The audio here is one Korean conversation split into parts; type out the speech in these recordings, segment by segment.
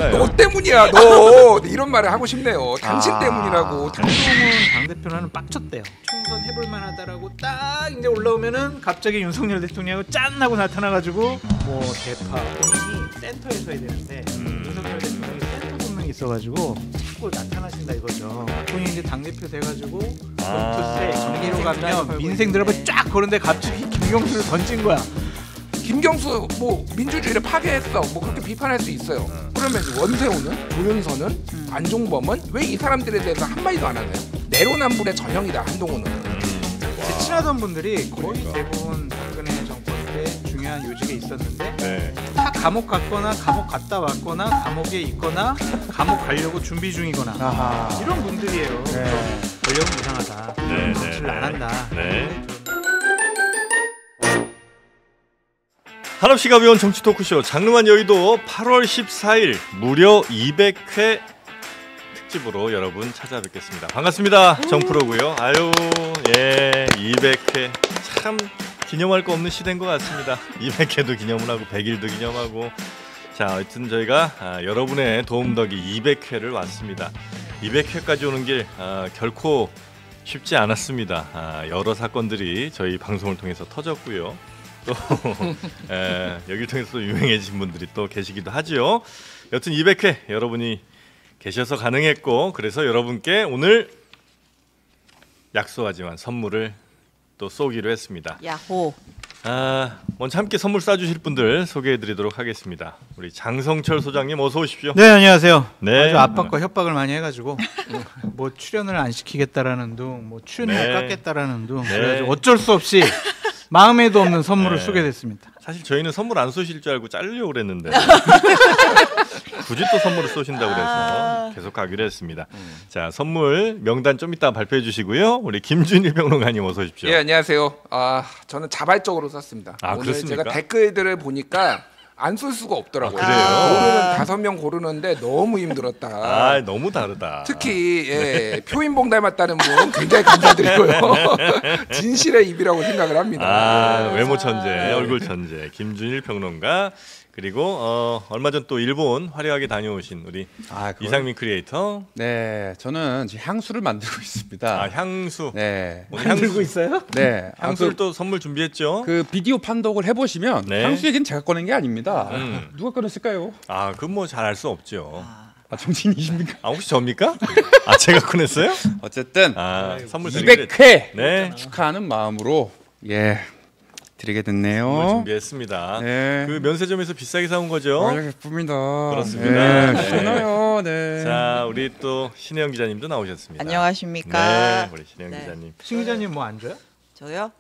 알아요. 너 때문이야 너 이런 말을 하고 싶네요. 당신 때문이라고. 한동훈 당대표는 빡쳤대요. 총선 해볼 만하다라고 딱 이제 올라오면은 갑자기 윤석열 대통령이 짠 하고 나타나가지고 뭐 대파 본인이 센터에 서야 되는데 윤석열 대통령이 센터 동맹이 있어가지고 자꾸 나타나신다 이거죠. 본인이 이제 당대표 돼가지고 검투세 정리로 가면 민생들 앞에 쫙 거는데 갑자기 김경수를 던진 거야. 김경수 뭐 민주주의를 파괴했어 뭐 그렇게 비판할 수 있어요. 그러면 원세훈은 조윤선은 안종범은 왜 이 사람들에 대해서 한마디도 안 하나요? 내로남불의 전형이다 한동훈은. 제 친하던 분들이 거의 대부분 박근혜 정권 때 중요한 요직에 있었는데 네. 다 감옥 갔거나 감옥 갔다 왔거나 감옥에 있거나 감옥 가려고 준비 중이거나 이런 분들이에요. 권력은 이상하다. 정치를 안 한다. 네. 한없이 가벼운 정치 토크쇼 장르만 여의도 8월 14일 무려 200회 특집으로 여러분 찾아뵙겠습니다. 반갑습니다. 정프로고요. 아유, 예, 200회 참 기념할 거 없는 시대인 것 같습니다. 200회도 기념을 하고 100일도 기념하고. 자, 하여튼 저희가 여러분의 도움 덕이 200회를 왔습니다. 200회까지 오는 길 결코 쉽지 않았습니다. 여러 사건들이 저희 방송을 통해서 터졌고요. 또 여기를 통해서 유명해진 분들이 또 계시기도 하죠. 여튼 200회 여러분이 계셔서 가능했고, 그래서 여러분께 오늘 약소하지만 선물을 또 쏘기로 했습니다. 야호. 먼저 함께 선물 쏴주실 분들 소개해드리도록 하겠습니다. 우리 장성철 소장님 어서 오십시오. 네, 안녕하세요. 네. 아주 압박과 협박을 많이 해가지고 뭐 출연을 안 시키겠다라는 둥, 뭐 출연을 깎겠다라는 둥, 그래가지고 어쩔 수 없이 마음에도 없는 선물을 쏘게 됐습니다. 사실 저희는 선물 안 쏘실 줄 알고 자르려고 그랬는데 굳이 또 선물을 쏘신다고 그래서 계속 가기로 했습니다. 자, 선물 명단 좀 이따 발표해 주시고요. 우리 김준일 평론가님 어서 오십시오. 예, 안녕하세요. 저는 자발적으로 썼습니다. 오늘 그렇습니까? 제가 댓글들을 보니까 안 쓸 수가 없더라고요. 그래요? 고르는 5명 고르는데 너무 힘들었다. 너무 다르다. 특히 표인봉 닮았다는 분 굉장히 감사드리고요. 진실의 입이라고 생각을 합니다. 외모 천재, 얼굴 천재 김준일 평론가, 그리고 얼마 전 또 일본 화려하게 다녀오신 우리 이상민 크리에이터. 네, 저는 지금 향수를 만들고 있습니다. 향수. 네. 만들고 있어요? 네. 향수를 또 선물 준비했죠. 그 비디오 판독을 해보시면 향수 얘기는 제가 꺼낸 게 아닙니다. 누가 꺼냈을까요? 그건 뭐 잘 알 수 없죠. 정치인이십니까? 혹시 접니까? 제가 꺼냈어요? 어쨌든 선물 200회 축하하는 마음으로 드리게 됐네요. 선물 준비했습니다. 네. 그 면세점에서 비싸게 사온 거죠? 예쁩니다. 그렇습니다. 네. 신나요. 네. 자, 우리 또 신혜영 기자님도 나오셨습니다. 안녕하십니까. 네, 우리 신혜영 기자님. 신 기자님 뭐 안 줘요? 저요?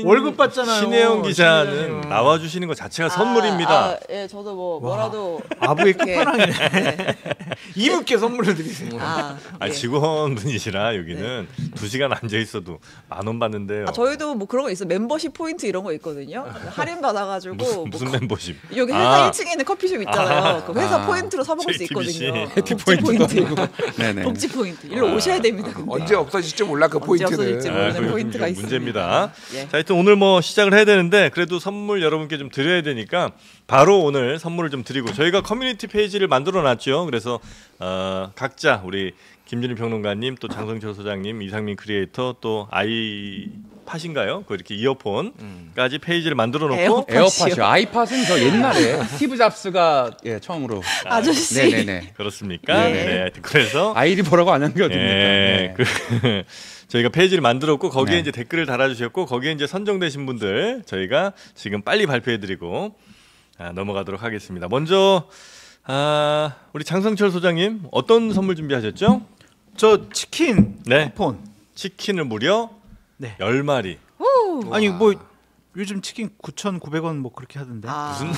월급 받잖아요. 신혜영 기자는 나와주시는 것 자체가 선물입니다. 예, 저도 뭐라도 아부의 끝판왕이네. 이분께 선물을 드리세요. 직원분이시라 여기는 2시간 앉아 있어도 10,000원 받는데요. 저희도 뭐 그런 거 있어. 멤버십 포인트 이런 거 있거든요. 할인 받아가지고 무슨 멤버십? 여기 회사 1층에 있는 커피숍 있잖아요. 그 회사 포인트로 사 먹을 수 있거든요. 복지 포인트. 복지 포인트. 일로 오셔야 됩니다. 근데. 언제 없어질지 몰라 그 포인트는. 언제 없어질지 모르는 포인트가 있습니다. 문제입니다. 자, 하여튼 오늘 뭐 시작을 해야 되는데 그래도 선물 여러분께 좀 드려야 되니까 바로 오늘 선물을 좀 드리고, 저희가 커뮤니티 페이지를 만들어 놨죠. 그래서 각자 우리 김준일 평론가님, 또 장성철 소장님, 이상민 크리에이터, 또 아이팟인가요? 그 이렇게 이어폰까지 페이지를 만들어 놓고. 에어팟이요. 아이팟은 저 옛날에 스티브 잡스가 처음으로. 아저씨. 네네네. 그렇습니까? 네. 그래서 아이디 뭐라고 안 남겨줍니까? 저희가 페이지를 만들었고 거기에 이제 댓글을 달아주셨고 거기에 이제 선정되신 분들 저희가 지금 빨리 발표해드리고 넘어가도록 하겠습니다. 먼저 우리 장성철 소장님 어떤 선물 준비하셨죠? 저 치킨 쿠폰. 치킨을 무려 10마리. 아니 뭐 요즘 치킨 9,900원 뭐 그렇게 하던데. 무슨?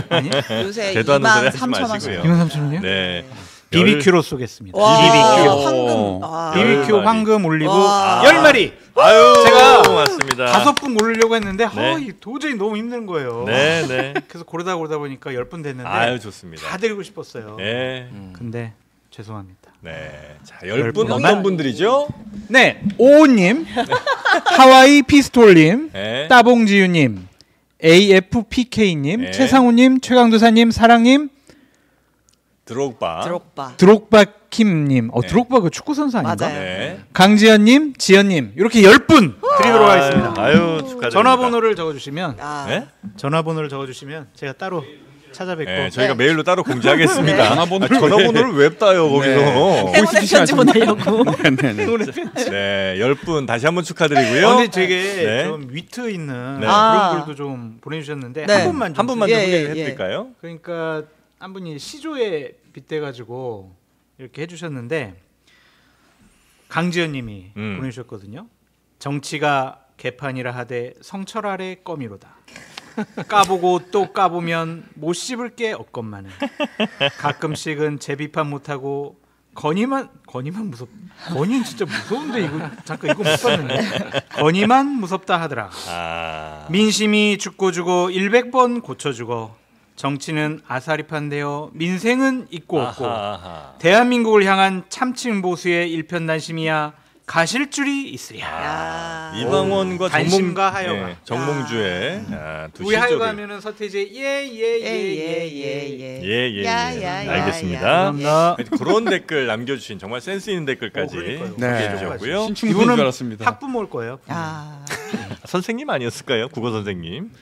아니? 요새 대도 않는 소리 23,000원씩. 23,000원이요? 네. BBQ로 쏘겠습니다. BBQ 황금 올리고 10마리. 제가 맞습니다. 5분 고르려고 했는데 도저히 너무 힘든 거예요. 네. 그래서 고르다 보니까 10분 됐는데 좋습니다. 다 드리고 싶었어요. 네. 근데 죄송합니다. 네. 자, 10분 어떤 분들이죠? 네. 오우님, 하와이 피스톨님, 따봉지유님, AFPK님, 네. 최상우님, 최강도사님, 사랑님, 드록바킴님. 네. 드록바 그 축구 선수 아닌가? 맞아요. 네. 강지현님, 지연님 이렇게 10분 드리도록 하겠습니다. 아유 축하드립니다. 전화번호를 적어주시면 네? 전화번호를 적어주시면 제가 따로 찾아뵙고 네, 저희가 메일로 따로 공지하겠습니다. 네. 전화번호를 왜 따요 거기서? 행운의 편지 보내려고. 네, 10분 다시 한번 축하드리고요. 근데 되게 네. 좀 위트 있는 네. 그런 글도 좀 보내주셨는데 네. 한 한 번만 좀 좀 예, 소개해 예, 예. 드릴까요? 그러니까 한 분이 시조에 빗대가지고 이렇게 해주셨는데 강지연님이 보내주셨거든요. 정치가 개판이라 하되 성철 아래 껌이로다. 까보고 또 까보면 못 씹을 게 없건만은. 가끔씩은 재비판 못하고 건의만 건의는 진짜 무서운데 이거 잠깐 이거 못 봤는데 건의만 무섭다 하더라. 민심이 죽고 주고 100번 고쳐주고 정치는 아사리판되어 민생은 있고 없고 대한민국을 향한 참칭 보수의 일편단심이야 가실 줄이 있으랴. 이방원과 단심과 하여가. 정몽주의 두 우리 하여가 실족을. 하면은 서태지의 예예예예예. 알겠습니다. 감사합니다. 그런 댓글 남겨주신 정말 센스 있는 댓글까지 소개해 주셨고요. 신춘문인 줄 알았습니다. 학부모일 거예요. 선생님 아니었을까요? 국어 선생님.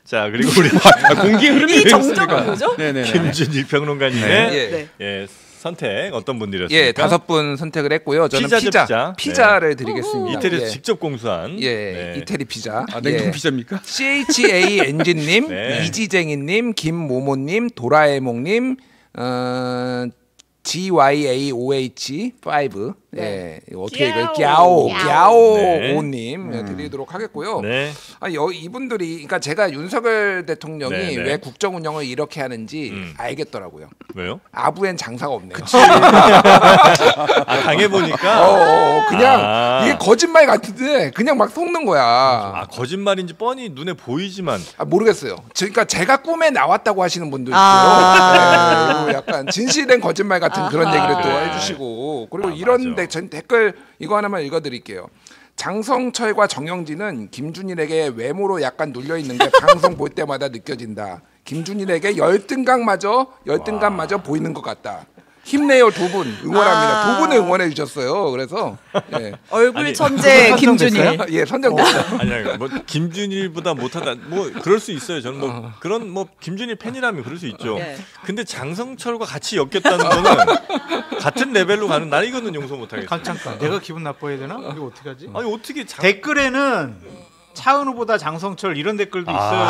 자 그리고 우리 공기 흐름이 이 정적은 뭐죠? 네네. 김준일 평론가님의 예. 예, 선택 어떤 분들이었습니까? 예, 5분 선택을 했고요. 저는 피자를 드리겠습니다. 이태리에서 예. 직접 공수한 예, 이태리 피자. 냉동 피자입니까? CHA 엔진님, 네. 이지쟁이님, 김모모님, 도라에몽님, GYAOH5. 예, 어떻게 갸오님 드리도록 하겠고요. 네. 이분들이, 그러니까 제가 윤석열 대통령이 네, 네. 왜 국정 운영을 이렇게 하는지 알겠더라고요. 왜요? 아부엔 장사가 없네요. 당해 보니까 그냥 이게 거짓말 같은데 그냥 막 속는 거야. 거짓말인지 뻔히 눈에 보이지만 모르겠어요. 그러니까 제가 꿈에 나왔다고 하시는 분도 있고요. 네, 그리고 약간 진실된 거짓말 같은 그런 얘기를 또 해주시고, 그리고 이런 전 댓글 이거 하나만 읽어드릴게요. 장성철과 정영진은 김준일에게 외모로 약간 눌려 있는 게 방송 볼 때마다 느껴진다. 김준일에게 열등감마저 보이는 것 같다. 힘내요 두 분 응원합니다. 두 분을 응원해 주셨어요. 그래서 예. 얼굴 천재 김준일. 예, 선정됐어요. 아니 뭐 김준일보다 못하다 뭐 그럴 수 있어요. 저는 뭐 그런 뭐 김준일 팬이라면 그럴 수 있죠. 예. 근데 장성철과 같이 엮였다는 거는 같은 레벨로 가는 나는 이거는 용서 못하겠어. 잠깐 내가 기분 나빠야 되나? 이거 어떻게 하지? 아니 어떻게 댓글에는 차은우보다 장성철 이런 댓글도 있어요.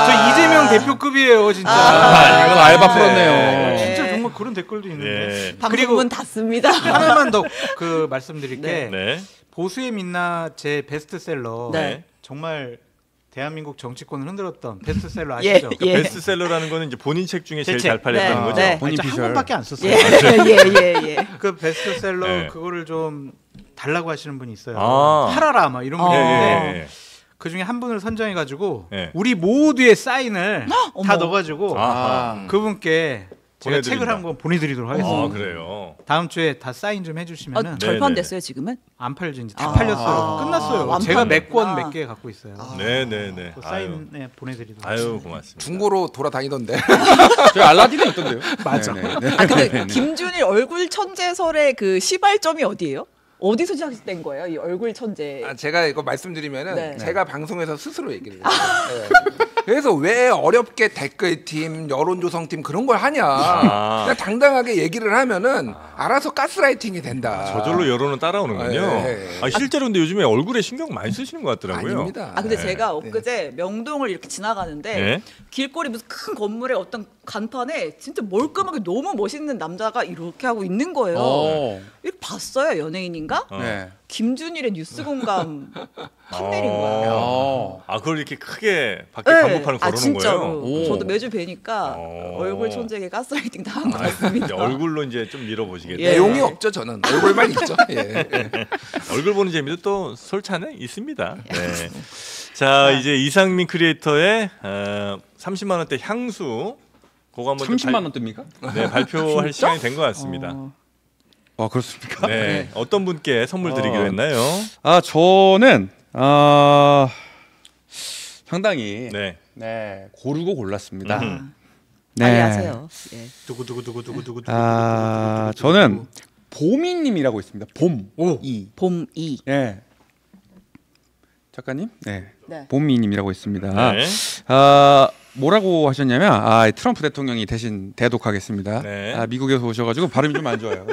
저 이재명 대표급이에요, 진짜. 이건 알바 풀었네요. 진짜 정말 그런 댓글도 있는데. 방송은 닫습니다. 하나만 더 말씀드릴 게 네. 보수의 민낯 제 베스트셀러 네. 정말 대한민국 정치권을 흔들었던 베스트셀러 아시죠? 그러니까 베스트셀러라는 거는 이제 본인 책 중에 제일 책. 잘 팔렸다는 네. 거죠. 네. 본인 한 비주얼. 번밖에 안 썼어요. 예. 그 베스트셀러 네. 그거를 좀 달라고 하시는 분이 있어요. 아. 팔아라 막 이런 분이 예, 있는데 예, 예. 그 중에 한 분을 선정해가지고 네. 우리 모두의 사인을 어머. 다 넣어가지고 아하. 그분께 제가 보내드린다. 책을 한 권 보내드리도록 하겠습니다. 그래요. 다음 주에 다 사인 좀 해주시면은 절판 네네. 됐어요 지금은? 안 팔죠 이제 다 팔렸어요. 끝났어요. 완판. 제가 몇 권 몇 개 갖고 있어요. 네네네. 그 사인에 보내드리도록. 아유 고맙습니다. 중고로 돌아다니던데. 저희 알라딘에 있던데요. 맞아. 근데 김준일 얼굴 천재설의 그 시발점이 어디예요? 어디서 시작된 거예요? 이 얼굴 천재. 제가 이거 말씀드리면은 네. 제가 방송에서 스스로 얘기를 해요. 네. 그래서 왜 어렵게 댓글팀, 여론조성팀 그런 걸 하냐. 그냥 당당하게 얘기를 하면은 알아서 가스라이팅이 된다. 저절로 여론은 따라오는군요. 네. 실제로 근데 요즘에 얼굴에 신경 많이 쓰시는 것 같더라고요. 아닙니다. 근데 네. 제가 엊그제 명동을 이렇게 지나가는데 네. 길거리 무슨 큰 건물에 어떤 간판에 진짜 멀끔하게 너무 멋있는 남자가 이렇게 하고 있는 거예요. 이렇게 봤어요, 연예인인가? 네. 김준일의 뉴스공감 판넬인 거예요. 그걸 이렇게 크게 밖에 네. 간판을 걸어놓은 진짜로. 거예요. 저도 매주 뵈니까 얼굴 천재에게 가스라이팅 당한 것 같습니다. 이제 얼굴로 이제 좀 밀어보시겠다. 예. 내용이 없죠, 저는. 얼굴만 있죠. 예. 얼굴 보는 재미도 또 솔찬에 있습니다. 네. 자, 이제 이상민 크리에이터의 30만 원대 향수 그거 한번 30만 원대입니까? 네, 발표할 시간이 된 것 같습니다. 그렇습니까? 네. 어떤 분께 선물 드리기로 했나요? 저는 상당히 네. 네, 고르고 골랐습니다. 빨리 하세요. 예. 두구두구두구두구두구. 저는 봄이님이라고 있습니다. 봄이. 봄이. 네. 작가님, 네, 네. 봄이님이라고 있습니다. 네. 뭐라고 하셨냐면 트럼프 대통령이 대신 대독하겠습니다. 네. 미국에서 오셔가지고 발음이 좀 안 좋아요.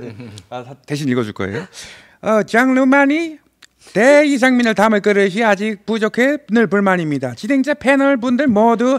대신 읽어줄 거예요. 장르만이 대이상민을 담을 그릇이 아직 부족해 늘 불만입니다. 진행자 패널 분들 모두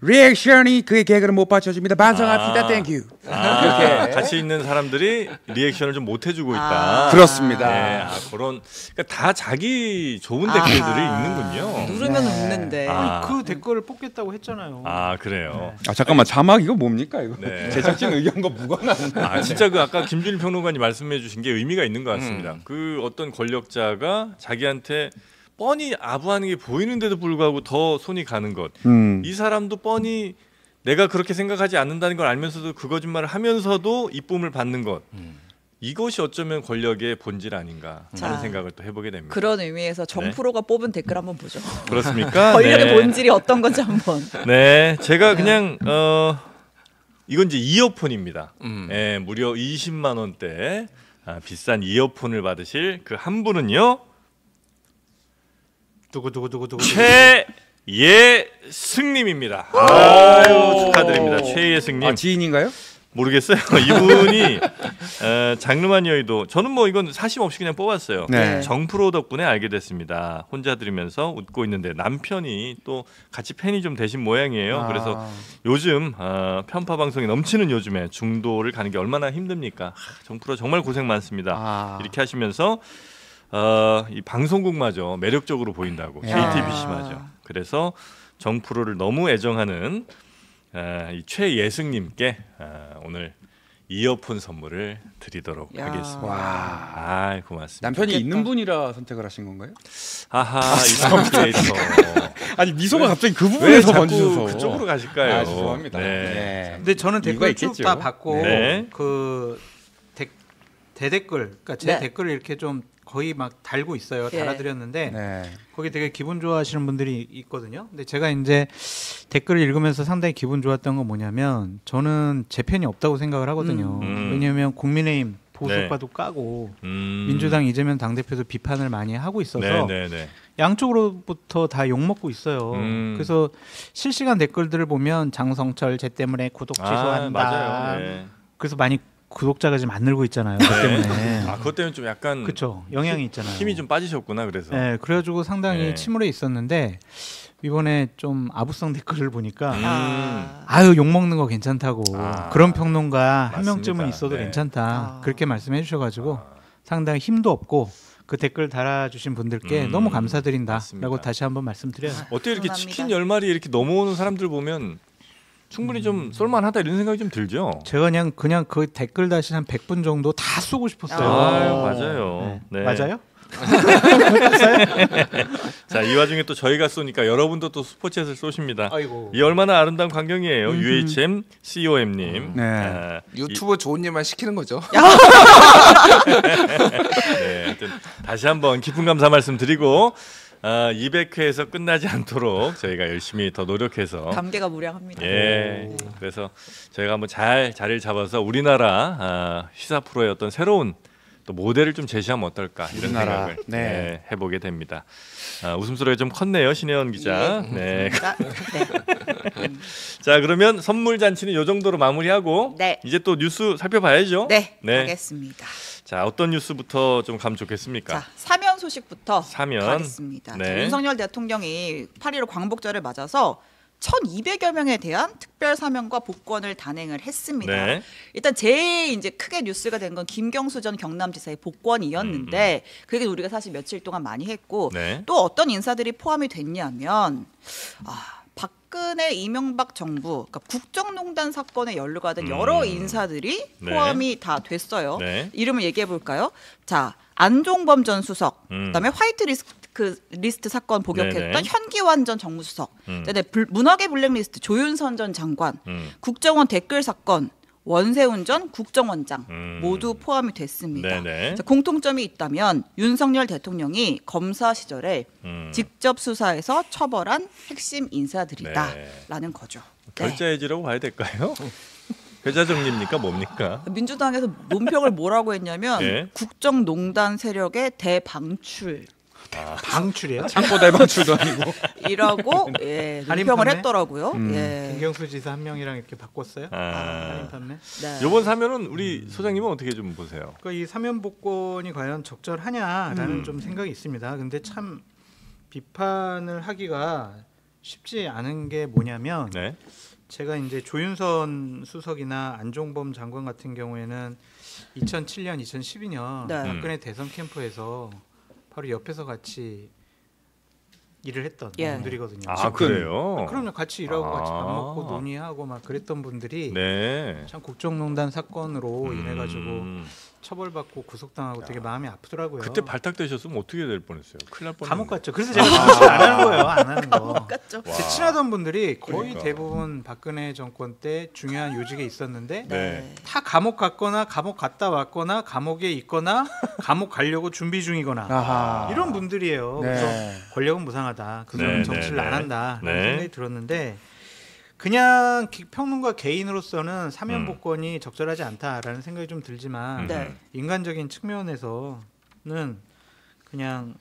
리액션이 그의 개그를 못 받쳐줍니다. 반성합시다. 땡큐. 이렇게 같이 있는 사람들이 리액션을 좀 못 해주고 있다. 그렇습니다. 네, 그런 그러니까 다 자기 좋은 댓글들이 있는군요. 누르면 웃는데. 그 댓글을 뽑겠다고 했잖아요. 그래요. 잠깐만 자막 이거 뭡니까 이거? 네. 제작진 의견과 무관한. 진짜 그 아까 김준일 평론가님 말씀해주신 게 의미가 있는 것 같습니다. 그 어떤 권력자가 자기한테 뻔히 아부하는 게 보이는데도 불구하고 더 손이 가는 것. 이 사람도 뻔히 내가 그렇게 생각하지 않는다는 걸 알면서도 그 거짓말을 하면서도 이쁨을 받는 것. 이것이 어쩌면 권력의 본질 아닌가 하는 생각을 또 해보게 됩니다. 그런 의미에서 정프로가 뽑은 댓글 한번 보죠. 그렇습니까? 권력의 네. 본질이 어떤 건지 한번. 네, 제가 그냥 이건 이제 이어폰입니다. 네, 무려 20만 원대 비싼 이어폰을 받으실 그 한 분은요. 두구두구두구두구. 최예승님입니다. 아유 축하드립니다. 최예승님. 지인인가요? 모르겠어요. 이분이 장르만 여의도 저는 뭐 이건 사심 없이 그냥 뽑았어요. 네. 정프로 덕분에 알게 됐습니다. 혼자 들으면서 웃고 있는데 남편이 또 같이 팬이 좀 되신 모양이에요. 그래서 요즘 편파 방송이 넘치는 요즘에 중도를 가는 게 얼마나 힘듭니까? 정프로 정말 고생 많습니다. 이렇게 하시면서 이 방송국마저 매력적으로 보인다고 JTBC마저. 그래서 정프로를 너무 애정하는 이 최예승님께 오늘 이어폰 선물을 드리도록 하겠습니다. 고맙습니다. 남편이 있는 분이라 선택을 하신 건가요? 아하, 이상한 크리에이터. 아니 미소가 갑자기 그 부분에서 번지셔서 그쪽으로 가실까요? 죄송합니다. 네. 근데 저는 댓글 쭉 다 받고 네. 그 대댓글, 그러니까 제 댓글을 이렇게 좀 거의 막 달고 있어요. 달아드렸는데 거기 되게 기분 좋아하시는 분들이 있거든요. 근데 제가 이제 댓글을 읽으면서 상당히 기분 좋았던 건 뭐냐면 저는 제 편이 없다고 생각을 하거든요. 왜냐하면 국민의힘 보수파도 까고 민주당 이재명 당대표도 비판을 많이 하고 있어서 양쪽으로부터 다 욕먹고 있어요. 그래서 실시간 댓글들을 보면 장성철 쟤 때문에 구독 취소한다. 맞아요. 그래서 많이 구독자가 지금 안 늘고 있잖아요. 그것 때문에. 그것 때문에 좀 약간 그렇죠. 영향이 있잖아요. 힘이 좀 빠지셨구나 그래서. 네, 그래가지고 상당히 침울해 있었는데 이번에 좀 아부성 댓글을 보니까 아유 욕 먹는 거 괜찮다고 그런 평론가 한 명쯤은 있어도 괜찮다 그렇게 말씀해 주셔가지고 상당히 힘도 없고 그 댓글 달아주신 분들께 너무 감사드린다라고 맞습니다. 다시 한번 말씀드려요. 어떻게 이렇게 감사합니다. 치킨 10마리 이렇게 넘어오는 사람들 보면 충분히 좀 쏠만하다 이런 생각이 좀 들죠. 제가 그냥 그 댓글 다시 한 100분 정도 다 쏘고 싶었어요. 맞아요. 네. 맞아요? 자, 이 와중에 또 저희가 쏘니까 여러분도 또 슈퍼챗을 쏘십니다. 아이고. 이 얼마나 아름다운 광경이에요. UHM COM님. 유튜브 좋은 일만 시키는 거죠. 네, 하여튼 다시 한번 깊은 감사 말씀드리고 200회에서 끝나지 않도록 저희가 열심히 더 노력해서 감개가 무량합니다. 그래서 저희가 한번 잘 자리를 잡아서 우리나라 시사 프로의 어떤 새로운 또 모델을 좀 제시하면 어떨까 이런 생각을 해보게 됩니다. 웃음소리가 좀 컸네요, 신혜원 기자. 자, 그러면 선물 잔치는 이 정도로 마무리하고 이제 또 뉴스 살펴봐야죠. 알겠습니다. 자, 어떤 뉴스부터 좀 가면 좋겠습니까? 자, 사면 소식부터 사면. 가겠습니다. 자, 윤석열 대통령이 8.15 광복절을 맞아서 1,200여 명에 대한 특별 사면과 복권을 단행을 했습니다. 일단 제일 이제 크게 뉴스가 된 건 김경수 전 경남지사의 복권이었는데 그 얘기는 우리가 사실 며칠 동안 많이 했고 또 어떤 인사들이 포함이 됐냐면 박근혜 이명박 정부 그러니까 국정농단 사건에 연루가 된 여러 인사들이 포함이 다 됐어요. 이름을 얘기해 볼까요? 자, 안종범 전 수석, 그다음에 화이트 리스트 사건 복역했던 현기환 전 정무수석, 문학의 블랙리스트 조윤선 전 장관, 국정원 댓글 사건 원세훈 전 국정원장 모두 포함이 됐습니다. 네네. 자, 공통점이 있다면 윤석열 대통령이 검사 시절에 직접 수사해서 처벌한 핵심 인사들이다라는 거죠. 결자 해지라고 봐야 될까요? 계좌 정리입니까 뭡니까? 민주당에서 논평을 뭐라고 했냐면 예. 국정농단 세력의 대방출 방출이에요? 창고 대방출도 아니고. 이라고 예, 할인 논평을 판매? 했더라고요. 예. 김경수 지사 한 명이랑 이렇게 바꿨어요. 할인 판매. 네. 이번 사면은 우리 소장님은 어떻게 좀 보세요? 그러니까 이 사면 복권이 과연 적절하냐라는 좀 생각이 있습니다. 근데 참 비판을 하기가 쉽지 않은 게 뭐냐면 네. 제가 이제 조윤선 수석이나 안종범 장관 같은 경우에는 2007년, 2012년 네. 박근혜 대선 캠프에서 바로 옆에서 같이 일을 했던 예. 분들이거든요. 아 그래요? 그럼요. 같이 일하고 아. 같이 밥 먹고 논의하고 막 그랬던 분들이 네. 참 국정농단 사건으로 인해가지고 처벌받고 구속당하고 되게 마음이 아프더라고요. 그때 발탁되셨으면 어떻게 될 뻔했어요? 큰일 날 뻔했는데. 감옥 갔죠. 그래서 제가 정치 안 하는 거예요. 안 하는 거. 같죠. 제 친하던 분들이 거의 그러니까. 대부분 박근혜 정권 때 중요한 요직에 있었는데 네. 다 감옥 갔거나 감옥 갔다 왔거나 감옥에 있거나 감옥 가려고 준비 중이거나 아하. 이런 분들이에요. 네. 그래서 권력은 무상하다. 그 사람은 네, 정치를 네, 안 네. 한다. 네. 라는 생각이 들었는데 그냥 평론가 개인으로서는 사면 복권이 적절하지 않다라는 생각이 좀 들지만 네. 인간적인 측면에서는 그냥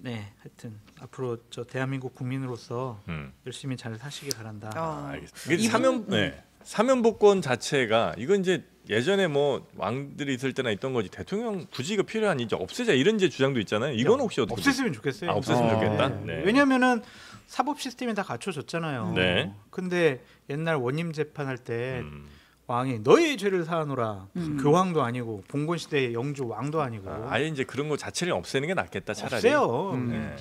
네 하여튼 앞으로 저 대한민국 국민으로서 열심히 잘 사시기 바란다. 알겠습니다. 이게 사면 복권 자체가 이건 이제 예전에 뭐 왕들이 있을 때나 있던 거지 대통령 굳이 이거 필요한 이제 없애자 이런 이제 주장도 있잖아요. 이건 혹시 어떻게 없앴으면 좋겠어요. 아, 없앴으면 좋겠다. 네. 왜냐면은 사법 시스템이 다 갖춰졌잖아요. 네. 근데 옛날 원님 재판할 때 왕이 너의 죄를 사하노라. 교황도 아니고 봉건 시대의 영주 왕도 아니고. 아예 이제 그런 거 자체를 없애는 게 낫겠다 차라리. 없애요. 네.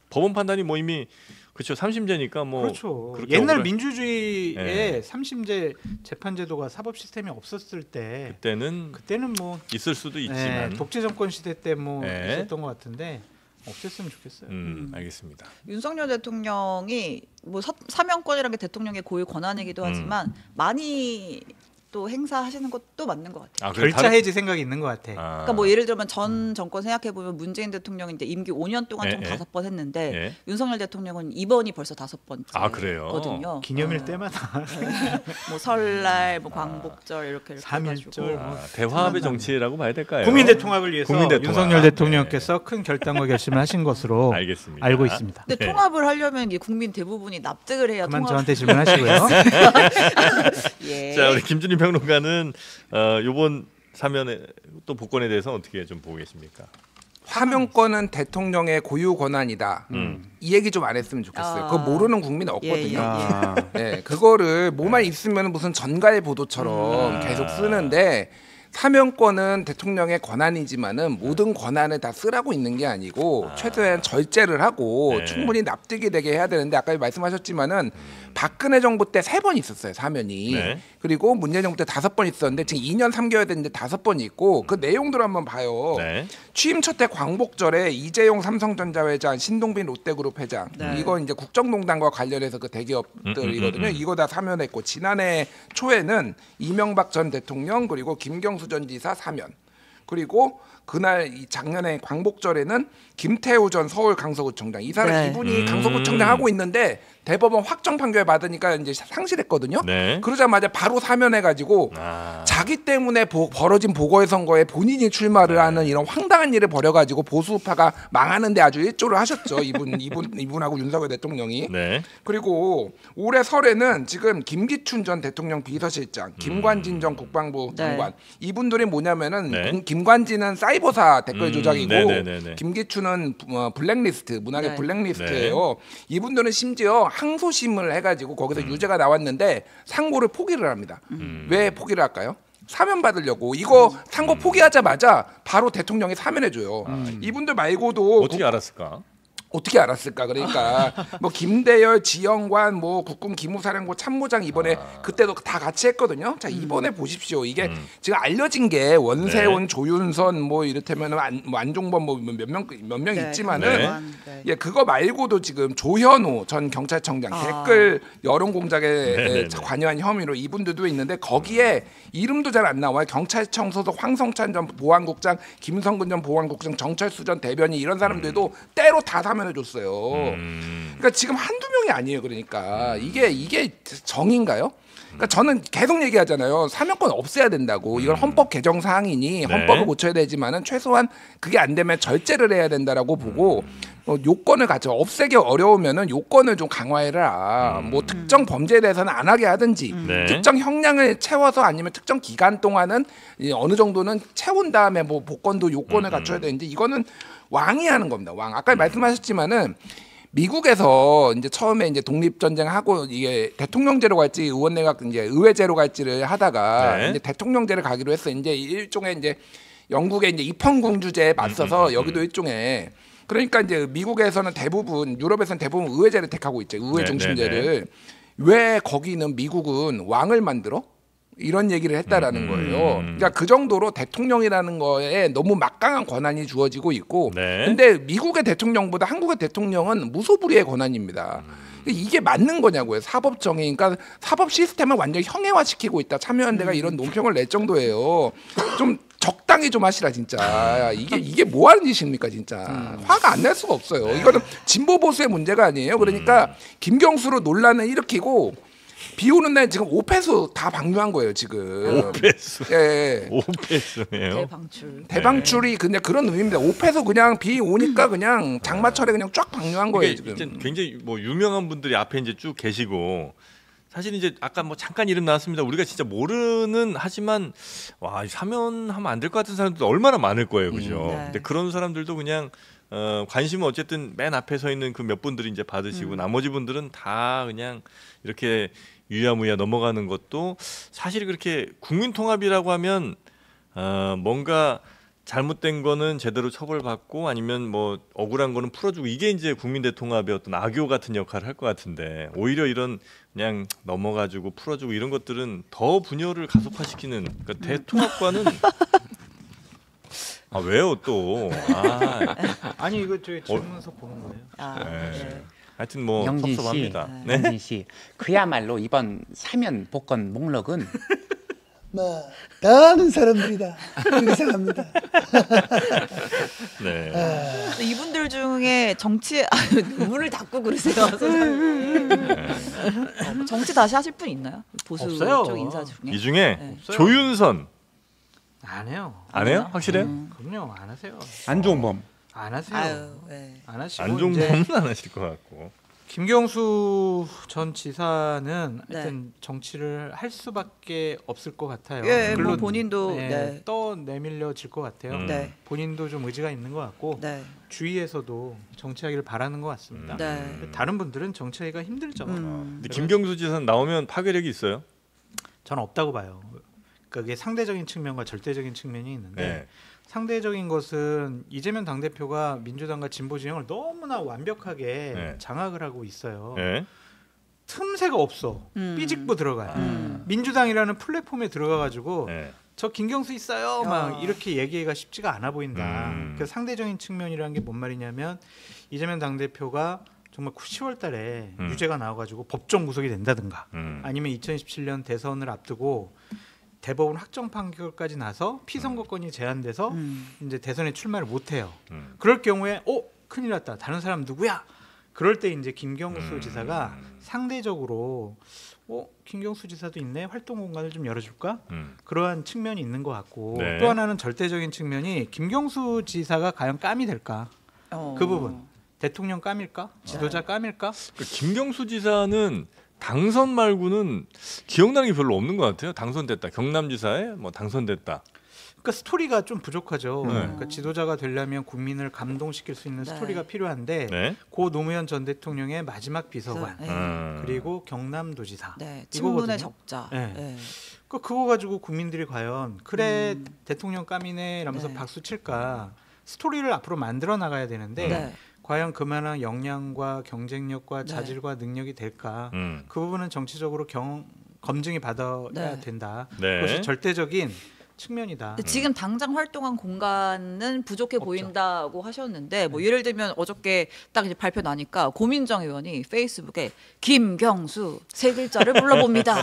법원 판단이 뭐 이미 그렇죠. 3심제니까 뭐 그렇죠. 그렇게 옛날 억울해- 민주주의에 네. 3심제 재판제도가 사법 시스템이 없었을 때 그때는 뭐 있을 수도 있지만 독재 정권 시대 때 뭐 네. 있었던 것 같은데 없앴으면 좋겠어요. 알겠습니다. 윤석열 대통령이 뭐 사면권이라는 게 대통령의 고유 권한이기도 하지만 많이 또 행사하시는 것도 맞는 것 같아요. 아, 그래, 결자 해지 생각이 있는 것 같아. 그러니까 뭐 예를 들면 전 정권 생각해 보면 문재인 대통령이 이제 임기 5년 동안 총 5번 했는데 윤석열 대통령은 이번이 벌써 5번째. 아, 그래요? 거든요. 기념일 때마다 뭐 설날, 뭐 광복절 이렇게 3.1절 대화합의 정치라고 봐야 될까요? 국민 대통합을 위해서 국민 대통합. 윤석열 대통령께서 큰 결단과 결심을 하신 것으로 알겠습니다. 알고 있습니다. 근데 통합을 하려면 이게 국민 대부분이 납득을 해야 그만 통합. 저한테 질문하시고요. 예. 자, 우리 김준희 평론가는 이번 사면에 또 복권에 대해서 어떻게 좀 보고 계십니까? 사면권은 대통령의 고유 권한이다. 이 얘기 좀 안 했으면 좋겠어요. 그거 모르는 국민 없거든요. 아. 네, 그거를 뭐만 있으면 무슨 전갈 보도처럼 계속 쓰는데 사면권은 대통령의 권한이지만은 모든 권한을 다 쓰라고 있는 게 아니고 최대한 절제를 하고 네. 충분히 납득이 되게 해야 되는데 아까 말씀하셨지만은 박근혜 정부 때 3번 있었어요 사면이. 네. 그리고 문재인 정부 때 5번 있었는데 지금 2년 3개월 됐는데 5번 있고 그 내용들 한번 봐요. 네. 취임 첫 해 광복절에 이재용 삼성전자 회장, 신동빈 롯데그룹 회장 네. 이거 이제 국정농단과 관련해서 그 대기업들이거든요. 이거 다 사면했고 지난해 초에는 이명박 전 대통령 그리고 김경수 전 지사 사면 그리고 그날 작년에 광복절에는 김태우 전 서울 강서구청장 이 사람 네. 이분이 강서구청장 하고 있는데 대법원 확정 판결 받으니까 이제 상실했거든요. 네. 그러자마자 바로 사면해가지고 아. 자기 때문에 벌어진 보궐선거에 본인이 출마를 하는 이런 황당한 일을 벌여가지고 보수파가 망하는데 아주 일조를 하셨죠. 이분하고 윤석열 대통령이. 네. 그리고 올해 설에는 지금 김기춘 전 대통령 비서실장, 김관진 전 국방부 네. 장관 이분들이 뭐냐면은 네. 김관진은 사이버사 댓글 조작이고 네네네네. 김기춘은 블랙리스트 문학의 네. 블랙리스트예요. 이분들은 심지어 항소심을 해가지고 거기서 유죄가 나왔는데 상고를 포기를 합니다. 왜 포기를 할까요? 사면 받으려고 이거 상고 포기하자마자 바로 대통령이 사면해줘요. 이분들 말고도 어떻게 알았을까? 어떻게 알았을까? 그러니까 뭐 김대열, 지영관, 뭐 국군 기무사령부 참모장 이번에 그때도 다 같이 했거든요. 자 이번에 보십시오. 이게 지금 알려진 게 원세훈, 조윤선 뭐 이를테면 안종범 뭐 몇 명 네, 있지만은 네. 예 그거 말고도 지금 조현우 전 경찰청장 댓글 여론 공작에 관여한 혐의로 이분들도 있는데 거기에 이름도 잘 안 나와요. 경찰청 소속 황성찬 전 보안국장, 김성근 전 보안국장, 정철수 전 대변인 이런 사람들도 때로 다 사면해 줬어요. 그러니까 지금 한두 명이 아니에요. 그러니까 이게 정인가요? 그러니까 저는 계속 얘기하잖아요. 사면권 없애야 된다고. 이건 헌법 개정 사항이니 헌법을 고쳐야 되지만은 최소한 그게 안 되면 절제를 해야 된다라고 보고 요건을 갖춰 없애기 어려우면은 요건을 좀 강화해라. 뭐 특정 범죄에 대해서는 안 하게 하든지 네. 특정 형량을 채워서 아니면 특정 기간 동안은 어느 정도는 채운 다음에 뭐 복권도 요건을 갖춰야 되는지 이거는 왕이 하는 겁니다. 왕. 아까 말씀하셨지만은 미국에서 이제 처음에 이제 독립 전쟁하고 이게 대통령제로 갈지 의원내각 이제 의회제로 갈지를 하다가 네. 이제 대통령제를 가기로 했어. 이제 일종의 이제 영국의 이제 입헌공주제에 맞서서 여기도 일종의 그러니까 이제 미국에서는 대부분 유럽에서는 대부분 의회제를 택하고 있죠. 의회 중심제를. 왜 거기는 미국은 왕을 만들어? 이런 얘기를 했다라는 거예요. 그러니까 그 정도로 대통령이라는 거에 너무 막강한 권한이 주어지고 있고, 네. 근데 미국의 대통령보다 한국의 대통령은 무소불위의 권한입니다. 이게 맞는 거냐고요. 사법 정의, 그러니까 사법 시스템을 완전히 형해화시키고 있다. 참여연대가 이런 논평을 낼 정도예요. 좀 적당히 좀 하시라 진짜. 이게 뭐 하는 짓입니까 진짜. 화가 안 날 수가 없어요. 이거는 진보 보수의 문제가 아니에요. 그러니까 김경수로 논란을 일으키고. 비 오는 날 지금 5패수 다 방류한 거예요 지금. 5패수. 예. 5패수예요. 대방출. 대방출이 그냥 그런 의미입니다. 5패수 그냥 비 오니까 그냥 장마철에 그냥 쫙 방류한 거예요 지금. 이제 굉장히 뭐 유명한 분들이 앞에 이제 쭉 계시고 사실 이제 아까 뭐 잠깐 이름 나왔습니다. 우리가 진짜 모르는 하지만 와 사면하면 안 될 것 같은 사람들도 얼마나 많을 거예요, 그죠? 네. 근데 그런 사람들도 그냥 관심은 어쨌든 맨 앞에 서 있는 그 몇 분들이 이제 받으시고 나머지 분들은 다 그냥 이렇게 유야무야 넘어가는 것도 사실 그렇게 국민통합이라고 하면 뭔가 잘못된 거는 제대로 처벌받고 아니면 뭐 억울한 거는 풀어주고 이게 이제 국민대통합의 어떤 악교 같은 역할을 할 것 같은데 오히려 이런 그냥 넘어가지고 풀어주고 이런 것들은 더 분열을 가속화시키는 그러니까 대통합과는 아 왜요 또 아니 이거 저희 질문서 보는 거예요. 네. 하여튼 뭐 영진 씨, 섭섭합니다. 영진 씨, 그야말로 이번 사면 복권 목록은 뭐 다 아는 사람들이다 그렇게 생각합니다. 네. 이분들 중에 정치 문을 닫고 그러세요. 정치 다시 하실 분 있나요? 보수 없어요. 쪽 인사 중에. 이 중에 네. 조윤선 안 해요. 안 해요? 확실해요? 그럼요, 안 하세요. 안종범. 안 하세요. 아유, 네. 안 하시고 안종범은 이제 안 하실 것 같고. 김경수 전 지사는 네. 하여튼 정치를 할 수밖에 없을 것 같아요. 예, 글로 뭐 본인도 네. 떠내밀려질 것 같아요. 네. 본인도 좀 의지가 있는 것 같고 네. 주위에서도 정치하기를 바라는 것 같습니다. 네. 다른 분들은 정치하기가 힘들죠. 근데 김경수 지사는 나오면 파괴력이 있어요? 저는 없다고 봐요. 그게 상대적인 측면과 절대적인 측면이 있는데 네. 상대적인 것은 이재명 당대표가 민주당과 진보 진영을 너무나 완벽하게 네. 장악을 하고 있어요. 네. 틈새가 없어. 삐직부 들어가요. 민주당이라는 플랫폼에 들어가가지고 네. 저 김경수 있어요. 막 이렇게 얘기가 쉽지가 않아 보인다. 그 상대적인 측면이라는 게 뭔 말이냐면 이재명 당대표가 정말 10월 달에 유죄가 나와가지고 법정 구속이 된다든가 아니면 2017년 대선을 앞두고 대법원 확정 판결까지 나서 피선거권이 제한돼서 이제 대선에 출마를 못해요. 그럴 경우에 큰일 났다. 다른 사람 누구야? 그럴 때 이제 김경수 지사가 상대적으로 김경수 지사도 있네. 활동 공간을 좀 열어줄까? 그러한 측면이 있는 것 같고 네. 또 하나는 절대적인 측면이 김경수 지사가 과연 깜이 될까? 그 부분. 대통령 깜일까? 지도자 깜일까? 그 김경수 지사는 당선 말고는 기억나는 게 별로 없는 것 같아요. 당선됐다. 경남지사에 뭐 당선됐다. 그러니까 스토리가 좀 부족하죠. 네. 그러니까 지도자가 되려면 국민을 감동시킬 수 있는 네. 스토리가 필요한데 네. 고 노무현 전 대통령의 마지막 비서관 네. 그리고 경남도지사 네. 이거거든요. 친문의 적자. 네. 네. 그거 가지고 국민들이 과연 그래 대통령 깜이네 이러면서 네. 박수 칠까 스토리를 앞으로 만들어 나가야 되는데 네. 과연 그만한 역량과 경쟁력과 네. 자질과 능력이 될까? 음. 그 부분은 정치적으로 검증이 받아야 네. 된다. 네. 그것이 절대적인 측면이다. 근데 지금 당장 활동한 공간은 부족해 보인다고 하셨는데 뭐 예를 들면 어저께 딱 이제 발표 나니까 고민정 의원이 페이스북에 김경수 세 글자를 불러봅니다.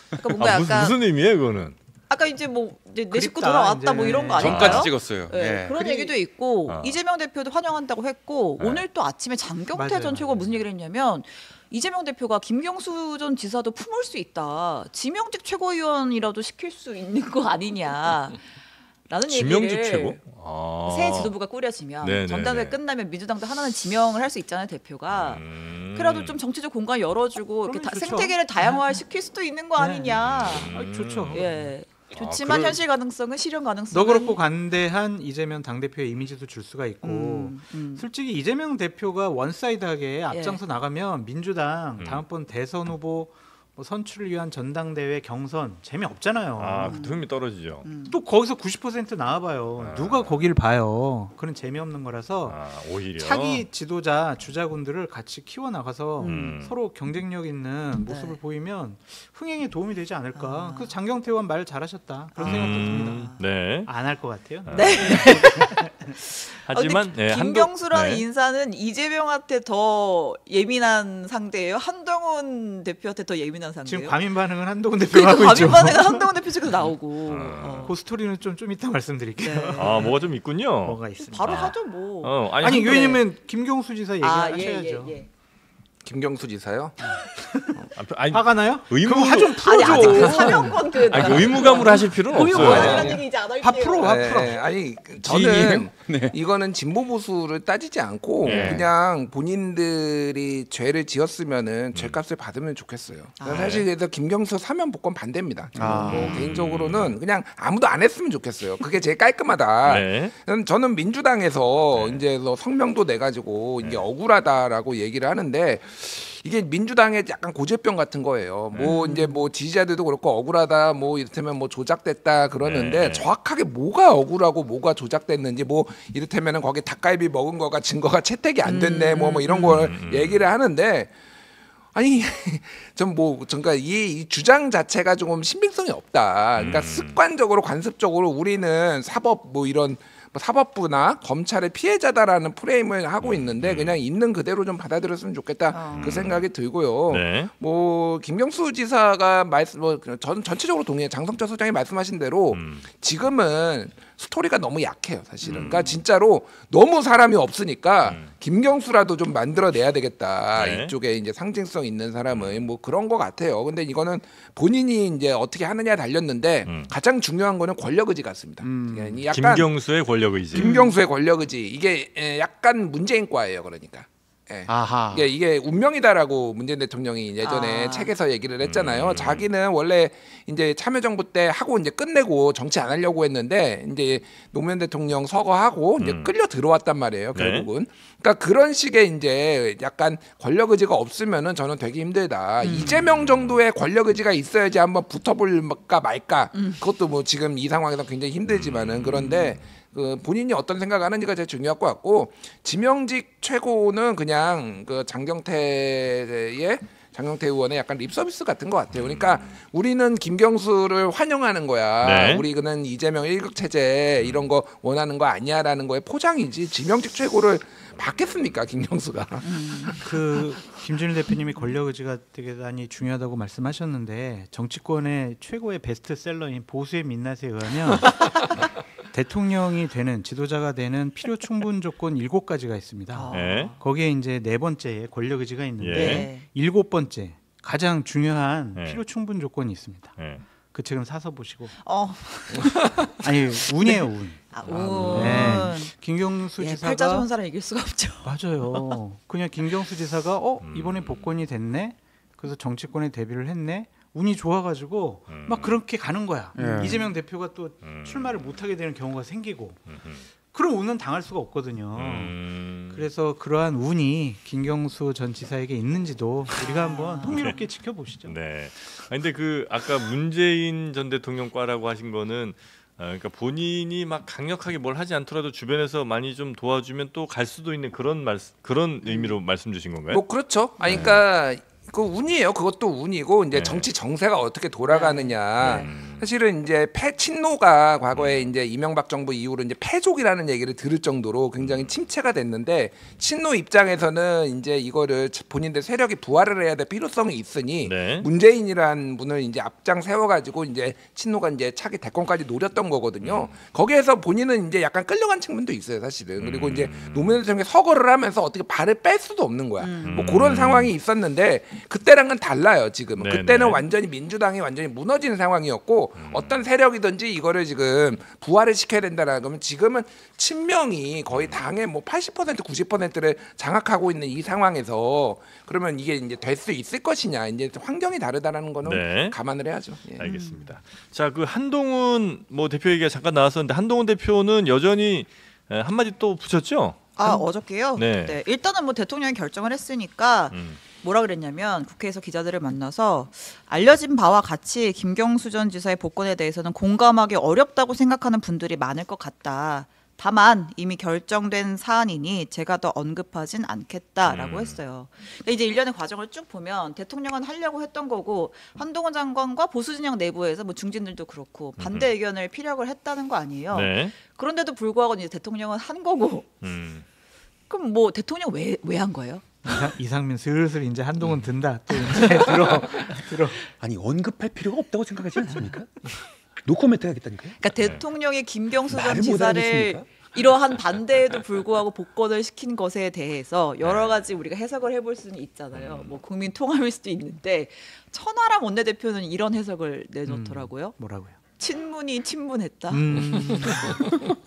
그러니까 뭔가 약간 무슨 의미예요, 그거는? 아까 이제 뭐 이제 내 식구 그립다, 돌아왔다 이제. 뭐 이런 거 아닌가요? 전까지 찍었어요. 네, 예. 그런 얘기도 있고 아. 이재명 대표도 환영한다고 했고 네. 오늘 또 아침에 장경태 맞아요, 전 최고가 맞아요. 무슨 얘기를 했냐면 이재명 대표가 김경수 전 지사도 품을 수 있다. 지명직 최고위원이라도 시킬 수 있는 거 아니냐. 라는 지명직 얘기를 최고? 아. 새 지도부가 꾸려지면 네네네. 전당대회 끝나면 민주당도 하나는 지명을 할 수 있잖아요 대표가. 그래도 좀 정치적 공간 열어주고 이렇게 그러면 좋죠. 생태계를 다양화 시킬 수도 있는 거 네. 아니냐. 아, 좋죠. 예. 좋지만 그럴- 현실 가능성은 실현 가능성은 너 그렇고 관대한 이재명 당대표의 이미지도 줄 수가 있고 솔직히 이재명 대표가 원사이드하게 앞장서 나가면 민주당 다음번 대선 후보 뭐 선출을 위한 전당대회 경선 재미없잖아요. 아, 그 흥미 떨어지죠. 또 거기서 90% 나와봐요. 누가 거길 봐요. 그런 재미없는 거라서 아, 오히려 차기 지도자 주자군들을 같이 키워나가서 서로 경쟁력 있는 모습을 네. 보이면 흥행에 도움이 되지 않을까. 그래서 장경태 의원 말 잘하셨다. 그런 생각도 듭니다. 네. 안 할 것 같아요. 하지만 근데 네, 김경수라는 네. 인사는 이재명한테 더 예민한 상대예요. 한동훈 대표한테 더 예민한 상대예요. 지금 과민 반응은 한동훈 대표가 그러니까 하고 있죠. 과민 반응은 한동훈 대표 측에서 나오고 그 스토리는 좀 이따 말씀드릴게요. 네. 아, 뭐가 좀 있군요. 뭐가 있습니다. 바로 하죠 뭐. 아니, 아니 왜냐면 김경수 지사 얘기를 아, 하셔야죠. 예. 김경수 지사요? 아니, 화가 나요? 의무- 그럼 화좀 아니 풀어줘. 아직 그 사명권 그 아니, 의무감으로 하실 필요는 없어요. 의무권이라는 얘기 이제 안 할게요. 화 풀어, 화 풀어. 아니 지인이에요? 저는 이거는 진보 보수를 따지지 않고 네. 그냥 본인들이 죄를 지었으면은 죄값을 받으면 좋겠어요. 사실 그래서 김경수 사면 복권 반대입니다. 뭐 개인적으로는 그냥 아무도 안 했으면 좋겠어요. 그게 제일 깔끔하다. 네. 저는 민주당에서 이제 성명도 내 가지고 이게 억울하다라고 얘기를 하는데 이게 민주당의 약간 고질병 같은 거예요. 뭐 이제 뭐 지지자들도 그렇고 억울하다, 뭐 이를테면 뭐 조작됐다 그러는데 네. 정확하게 뭐가 억울하고 뭐가 조작됐는지 뭐 이를테면은 거기 닭갈비 먹은 거가 증거가 채택이 안 됐네, 뭐 이런 걸 얘기를 하는데. 아니, 그러니까 이 주장 자체가 조금 신빙성이 없다. 그러니까 습관적으로 관습적으로 우리는 사법 뭐 이런 뭐 사법부나 검찰의 피해자다라는 프레임을 하고 있는데 그냥 있는 그대로 좀 받아들였으면 좋겠다 그 생각이 들고요. 네. 뭐 김경수 지사가 저는 전체적으로 동의해요. 장성철 소장이 말씀하신 대로 지금은 스토리가 너무 약해요, 사실은. 그러니까 진짜로 너무 사람이 없으니까 김경수라도 좀 만들어내야 되겠다. 네. 이쪽에 이제 상징성 있는 사람은 뭐 그런 것 같아요. 근데 이거는 본인이 이제 어떻게 하느냐에 달렸는데 가장 중요한 거는 권력 의지 같습니다. 약간 김경수의 권력 의지. 김경수의 권력 의지 이게 약간 문재인과예요, 그러니까. 예. 아하. 이게 운명이다라고 문재인 대통령이 예전에 책에서 얘기를 했잖아요. 자기는 원래 이제 참여정부 때 하고 이제 끝내고 정치 안 하려고 했는데 이제 노무현 대통령 서거하고 이제 끌려 들어왔단 말이에요. 결국은. 그러니까 그런 식의 이제 약간 권력 의지가 없으면은 저는 되게 힘들다. 이재명 정도의 권력 의지가 있어야지 한번 붙어볼까 말까. 그것도 뭐 지금 이 상황에서 굉장히 힘들지만은 그런데. 그 본인이 어떤 생각하는지가 제일 중요할 것 같고 지명직 최고는 그냥 그 장경태 의원의 약간 립서비스 같은 것 같아요. 그러니까 우리는 김경수를 환영하는 거야. 네. 우리는 이재명 1급 체제 이런 거 원하는 거 아니야라는 거에 포장이지 지명직 최고를 받겠습니까 김경수가? 그 김준일 대표님이 권력 의지가 되게 많이 중요하다고 말씀하셨는데 정치권의 최고의 베스트셀러인 보수의 민낯에 의하면 대통령이 되는 지도자가 되는 필요 충분 조건 7가지가 있습니다. 네. 거기에 이제 4번째에 권력 의지가 있는데 네. 7번째 가장 중요한 네. 필요 충분 조건이 있습니다. 네. 그 책은 사서 보시고 네. 아니 운이에요 운. 운. 네. 김경수 예, 지사가 팔자 좋은 사람 이길 수가 없죠. 맞아요. 그냥 김경수 지사가 이번에 복권이 됐네. 그래서 정치권에 데뷔를 했네. 운이 좋아가지고 막 그렇게 가는 거야. 이재명 대표가 또 출마를 못하게 되는 경우가 생기고 그런 운은 당할 수가 없거든요. 그래서 그러한 운이 김경수 전 지사에게 있는지도 우리가 한번 흥미롭게 지켜보시죠. 네. 아니, 근데 그 아까 문재인 전 대통령과라고 하신 거는 그러니까 본인이 막 강력하게 뭘 하지 않더라도 주변에서 많이 좀 도와주면 또 갈 수도 있는 그런 의미로 말씀 주신 건가요? 뭐 그렇죠. 아니 그러니까 그 운이에요. 그것도 운이고 이제 네. 정치 정세가 어떻게 돌아가느냐. 사실은 이제 친노가 과거에 이제 이명박 정부 이후로 이제 패족이라는 얘기를 들을 정도로 굉장히 침체가 됐는데 친노 입장에서는 이제 이거를 본인들 세력이 부활을 해야 될 필요성이 있으니 네. 문재인이라는 분을 이제 앞장 세워가지고 이제 친노가 이제 차기 대권까지 노렸던 거거든요. 거기에서 본인은 이제 약간 끌려간 측면도 있어요, 사실은. 그리고 이제 노무현 대통령이 서거를 하면서 어떻게 발을 뺄 수도 없는 거야. 뭐 그런 상황이 있었는데 그때랑은 달라요, 지금은. 네네. 그때는 완전히 민주당이 완전히 무너지는 상황이었고 어떤 세력이든지 이거를 지금 부활을 시켜야 된다라는 거면 지금은 친명이 거의 당의 뭐 80% 90%를 장악하고 있는 이 상황에서 그러면 이게 이제 될 수 있을 것이냐. 이제 환경이 다르다라는 거는 네. 감안을 해야죠. 예. 알겠습니다. 자, 그 한동훈 뭐 대표 얘기가 잠깐 나왔었는데 한동훈 대표는 여전히 한마디 또 붙였죠? 어저께요? 네. 일단은 뭐 대통령이 결정을 했으니까 음. 뭐라 그랬냐면 국회에서 기자들을 만나서 알려진 바와 같이 김경수 전 지사의 복권에 대해서는 공감하기 어렵다고 생각하는 분들이 많을 것 같다. 다만 이미 결정된 사안이니 제가 더 언급하진 않겠다라고 했어요. 그러니까 이제 일련의 과정을 쭉 보면 대통령은 하려고 했던 거고 한동훈 장관과 보수 진영 내부에서 뭐 중진들도 그렇고 반대 의견을 피력을 했다는 거 아니에요. 네. 그런데도 불구하고 이제 대통령은 한 거고 그럼 뭐 대통령 왜 한 거예요? 이상민 슬슬 이제 한동훈 든다. 또 이제 들어. 아니 언급할 필요가 없다고 생각하지 않습니까? 노코멘트 하겠다니까요. 그러니까 대통령이 김경수 전 말을 못 지사를 알아듣습니까? 이러한 반대에도 불구하고 복권을 시킨 것에 대해서 여러 가지 우리가 해석을 해볼 수는 있잖아요. 뭐 국민 통합일 수도 있는데 천하람 원내대표는 이런 해석을 내놓더라고요. 뭐라고요? 친문이 친문했다.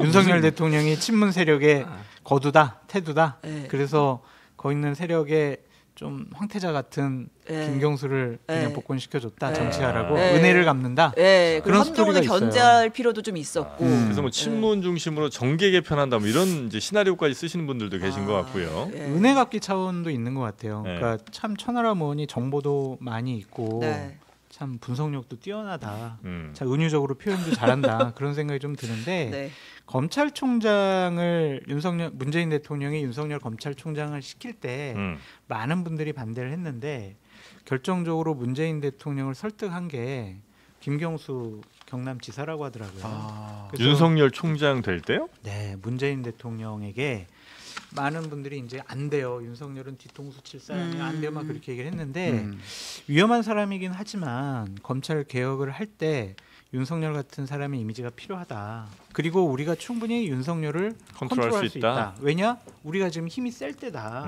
윤석열 대통령이 친문 세력의 거두다, 태두다. 네. 그래서 거기 있는 세력의 좀 황태자 같은 네. 김경수를 그냥 네. 복권시켜줬다. 네. 정치하라고 네. 은혜를 갚는다. 네, 그리고 그런 스토리가 한동훈을 있어요. 견제할 필요도 좀 있었고. 그래서 뭐 친문 중심으로 정계 개편한다 뭐 이런 이제 시나리오까지 쓰시는 분들도 계신 것 같고요. 예. 은혜 갚기 차원도 있는 것 같아요. 네. 그러니까 참 천하람 의원이 정보도 많이 있고 네. 참 분석력도 뛰어나다. 음. 자 은유적으로 표현도 잘한다. 그런 생각이 좀 드는데 네. 검찰총장을 문재인 대통령이 윤석열 검찰총장을 시킬 때 많은 분들이 반대를 했는데 결정적으로 문재인 대통령을 설득한 게 김경수 경남지사라고 하더라고요. 그래서 윤석열 총장 될 때요? 네, 문재인 대통령에게 많은 분들이 이제 안 돼요. 윤석열은 뒤통수 칠 사람이 안 돼요. 막 그렇게 얘기를 했는데 위험한 사람이긴 하지만 검찰 개혁을 할 때 윤석열 같은 사람의 이미지가 필요하다. 그리고 우리가 충분히 윤석열을 컨트롤할 수 있다. 왜냐? 우리가 지금 힘이 셀 때다.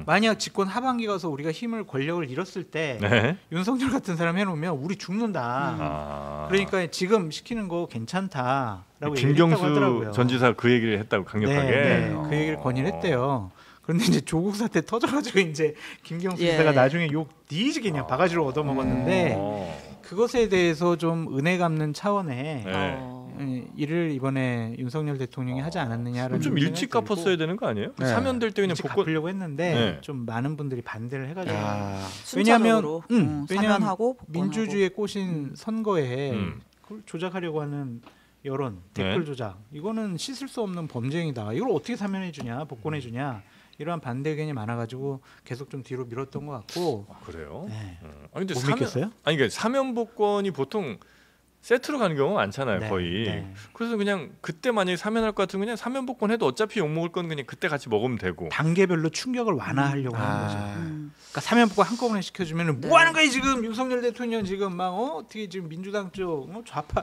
만약 집권 하반기 가서 우리가 힘을 권력을 잃었을 때 네. 윤석열 같은 사람 해놓으면 우리 죽는다. 그러니까 지금 시키는 거 괜찮다라고 얘기했다고 하더라고요. 김경수 전 지사 그 얘기를 했다고 강력하게. 네, 그 얘기를 건의를 했대요. 그런데 이제 조국 사태 터져가지고 이제 김경수 예. 지사가 나중에 욕 뒤지게 그냥 바가지로 얻어먹었는데 그것에 대해서 좀 은혜 갚는 차원의 네. 일을 이번에 윤석열 대통령이 하지 않았느냐라는 그럼 좀 일찍 생각이 들고 갚았어야 되는 거 아니에요? 네. 사면될 때 그냥 일찍 복권. 갚으려고 했는데 네. 좀 많은 분들이 반대를 해가지고 순차적으로 왜냐하면 사면하고 복권하고. 민주주의에 꼬신 선거에 음. 그걸 조작하려고 하는 여론, 네. 댓글 조작 이거는 씻을 수 없는 범죄행위다. 이걸 어떻게 사면해 주냐, 복권해 주냐 이러한 반대 의견이 많아가지고 계속 좀 뒤로 밀었던 것 같고. 그래요? 네. 아니 근데 못 믿겠어요? 아니 그러니까 사면 복권이 보통 세트로 가는 경우가 많잖아요, 네, 거의. 네. 그래서 그냥 그때 만약에 사면할 것 같으면 그냥 사면 복권 해도 어차피 욕 먹을 건 그냥 그때 같이 먹으면 되고. 단계별로 충격을 완화하려고 하는 거죠. 음. 그러니까 사면 복권 한꺼번에 시켜주면 뭐 하는 거야 지금 윤석열 대통령 지금 막 어떻게 지금 민주당 쪽 좌파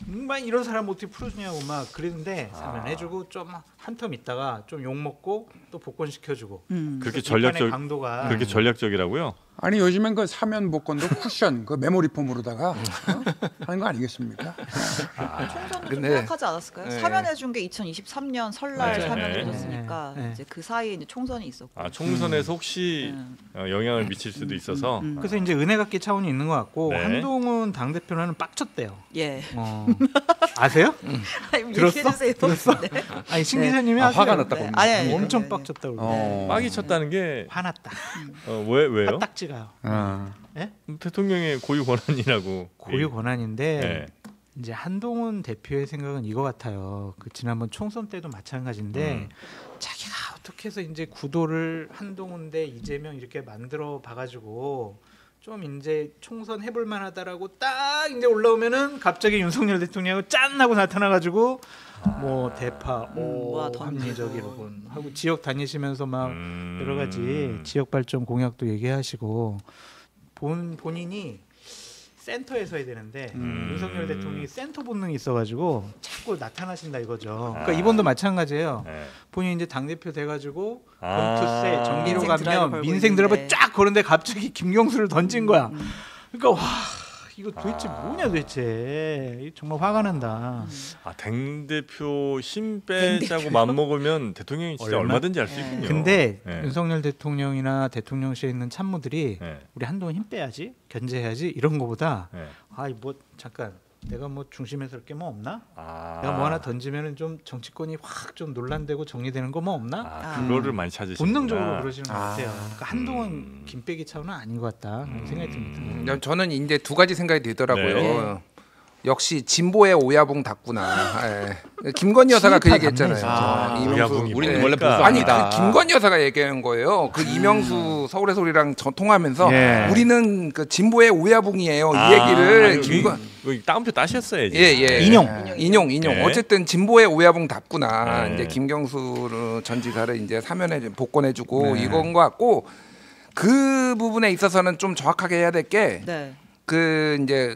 막 이런 사람 어떻게 풀어주냐고 막 그랬는데 사면해주고 좀 한 텀 있다가 좀 욕 먹고 또 복권 시켜주고. 그렇게 비판의 전략적 강도가 그렇게 전략적이라고요? 아니 요즘엔 그 사면 복권도 쿠션 그 메모리 폼으로다가 하는 거 아니겠습니까? 총선은 좀 근데- 생각하지 않았을까요? 네. 사면해준 게 2023년 설날 네. 사면해줬으니까 네. 이제 그 사이에 이제 총선이 있었고. 아 총선에서 혹시 영향을 미칠 수도 있어서. 그래서 이제 은혜 갚기 차원이 있는 것 같고 네. 한동훈 당 대표는 빡쳤대요. 예. 아세요? 들었어? 얘기해주세요. 들었어? 네. 아니 신 기자님이 아, 하세요. 화가 났다고. 네. 아니, 엄청 네, 네. 빡쳤다고. 빡이 쳤다는 게 화났다. 왜요? 화딱지가요. 아. 예? 대통령의 고유 권한이라고. 고유 권한인데 네. 이제 한동훈 대표의 생각은 이거 같아요. 그 지난번 총선 때도 마찬가지인데 자기가 어떻게 해서 이제 구도를 한동훈 대 이재명 이렇게 만들어 봐가지고 좀 이제 총선 해볼 만하다라고 딱 이제 올라오면은 갑자기 윤석열 대통령이 짠 하고 나타나가지고 뭐 대파, 뭐야, 합리적이로군 하고 지역 다니시면서 막 여러 가지 지역 발전 공약도 얘기하시고 본인이 센터에 서야 되는데 윤석열 대통령이 센터 본능이 있어가지고 자꾸 나타나신다 이거죠. 그러니까 이번도 마찬가지예요. 네. 본인이 이제 당 대표 돼가지고 권투세 전기료 민생 드라이브 가면 걸고 민생 드라이브 있는데. 쫙 거는데 갑자기 김경수를 던진 거야. 그러니까 와 이거 도대체 뭐냐 도대체. 이거 정말 화가 난다. 당 대표 힘 빼자고 맘먹으면 대통령이 진짜 얼마든지 할 수 있군요. 근데 네. 윤석열 대통령이나 대통령실에 있는 참모들이 네. 우리 한동훈 힘 빼야지 견제해야지 이런 거보다 네. 아이 뭐 잠깐 내가 뭐 중심에 설 게 뭐 없나? 아. 내가 뭐 하나 던지면은 좀 정치권이 확 좀 논란되고 정리되는 거 뭐 없나? 그거를 많이 찾으시는 본능적으로 그러시는 것 같아요. 그러니까 한동훈 김빼기 차원은 아닌 것 같다 그런 생각이 듭니다. 저는 이제 두 가지 생각이 들더라고요. 네. 역시 진보의 오야붕 닿구나. 예. 김건희 여사가 그 얘기했잖아요. 오야붕이 우리는 뭡니까? 원래 아니 보수합니다. 그 김건희 여사가 얘기한 거예요. 그 이명수 서울의 소리랑 통하면서 예. 우리는 그 진보의 오야붕이에요. 이 얘기를 여기 따옴표 따셨어야지. 예. 인용. 네. 어쨌든 진보의 오야붕 답구나. 네. 이제 김경수 전 지사를 이제 사면에 복권해주고 네. 이건 것 같고 그 부분에 있어서는 좀 정확하게 해야 될 게 그 네. 이제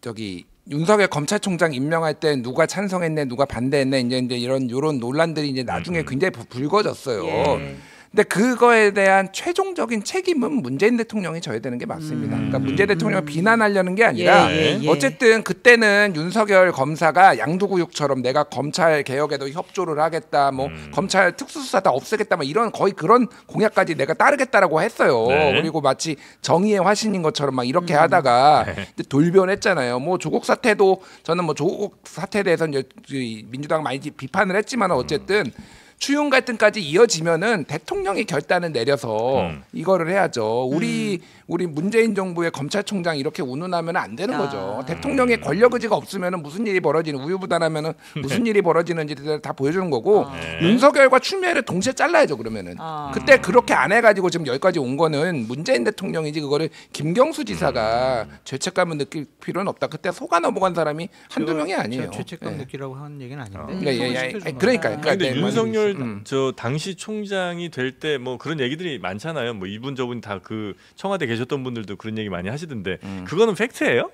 저기 윤석열 검찰총장 임명할 때 누가 찬성했네, 누가 반대했네 이제 이런 요런 논란들이 이제 나중에 굉장히 불거졌어요. 예. 근데 그거에 대한 최종적인 책임은 문재인 대통령이 져야 되는 게 맞습니다. 그러니까 문재인 대통령을 비난하려는 게 아니라 예. 어쨌든 그때는 윤석열 검사가 양두구육처럼 내가 검찰 개혁에도 협조를 하겠다, 뭐 검찰 특수수사 다 없애겠다, 뭐 이런 거의 그런 공약까지 내가 따르겠다라고 했어요. 네. 그리고 마치 정의의 화신인 것처럼 막 이렇게 하다가 돌변했잖아요. 뭐 조국 사태도 저는 뭐 조국 사태에 대해서 이제 민주당 많이 비판을 했지만 어쨌든. 추윤 갈등까지 이어지면은 대통령이 결단을 내려서 이거를 해야죠. 우리 문재인 정부의 검찰총장 이렇게 운운하면 안 되는 거죠. 대통령의 권력 의지가 없으면은 무슨 일이 벌어지는 우유부단하면은 무슨 일이 벌어지는지를 다 보여주는 거고 윤석열과 추미애를 동시에 잘라야죠. 그러면은 그때 그렇게 안 해가지고 지금 여기까지 온 거는 문재인 대통령이지 그거를 김경수 지사가 죄책감을 느낄 필요는 없다. 그때 속아 넘어간 사람이 한두 명이 아니에요. 죄책감 예. 느끼라고 하는 얘기는 아닌데. 그러니까요. 근데 네, 윤석열 저 당시 총장이 될 때 뭐 그런 얘기들이 많잖아요. 뭐 이분 저분 다 그 청와대 계셨던 분들도 그런 얘기 많이 하시던데 그거는 팩트예요?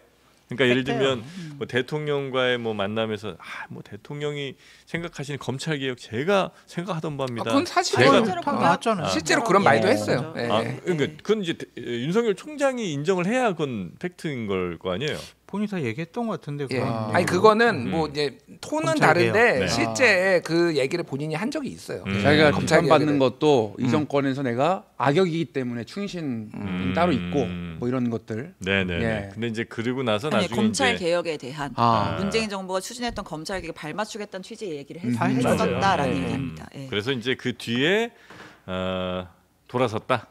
그러니까 예를 들면 뭐 대통령과의 뭐 만남에서 뭐 대통령이 생각하시는 검찰 개혁 제가 생각하던 바입니다. 그건 사실은 다 나왔잖아요. 실제로 그런 말도 했어요. 예. 그러니까 그건 이제 윤석열 총장이 인정을 해야 그건 팩트인 걸 거 아니에요. 본인이 다 얘기했던 것 같은데. 예. 그건 아니 그거는 뭐 이제 톤은 검찰 개혁. 다른데 네. 실제 그 얘기를 본인이 한 적이 있어요. 자기가 검찰 비판받는 개혁에 것도 이 정권에서 내가 악역이기 때문에 충신 따로 있고 뭐 이런 것들. 네네. 예. 근데 이제 그리고 나서 아니, 나중에 검찰 이제 개혁에 대한 문재인 정부가 추진했던 검찰 개혁에 발맞추겠다는 취지의 얘기를 했었다라는 얘기입니다. 예. 그래서 이제 그 뒤에 돌아섰다.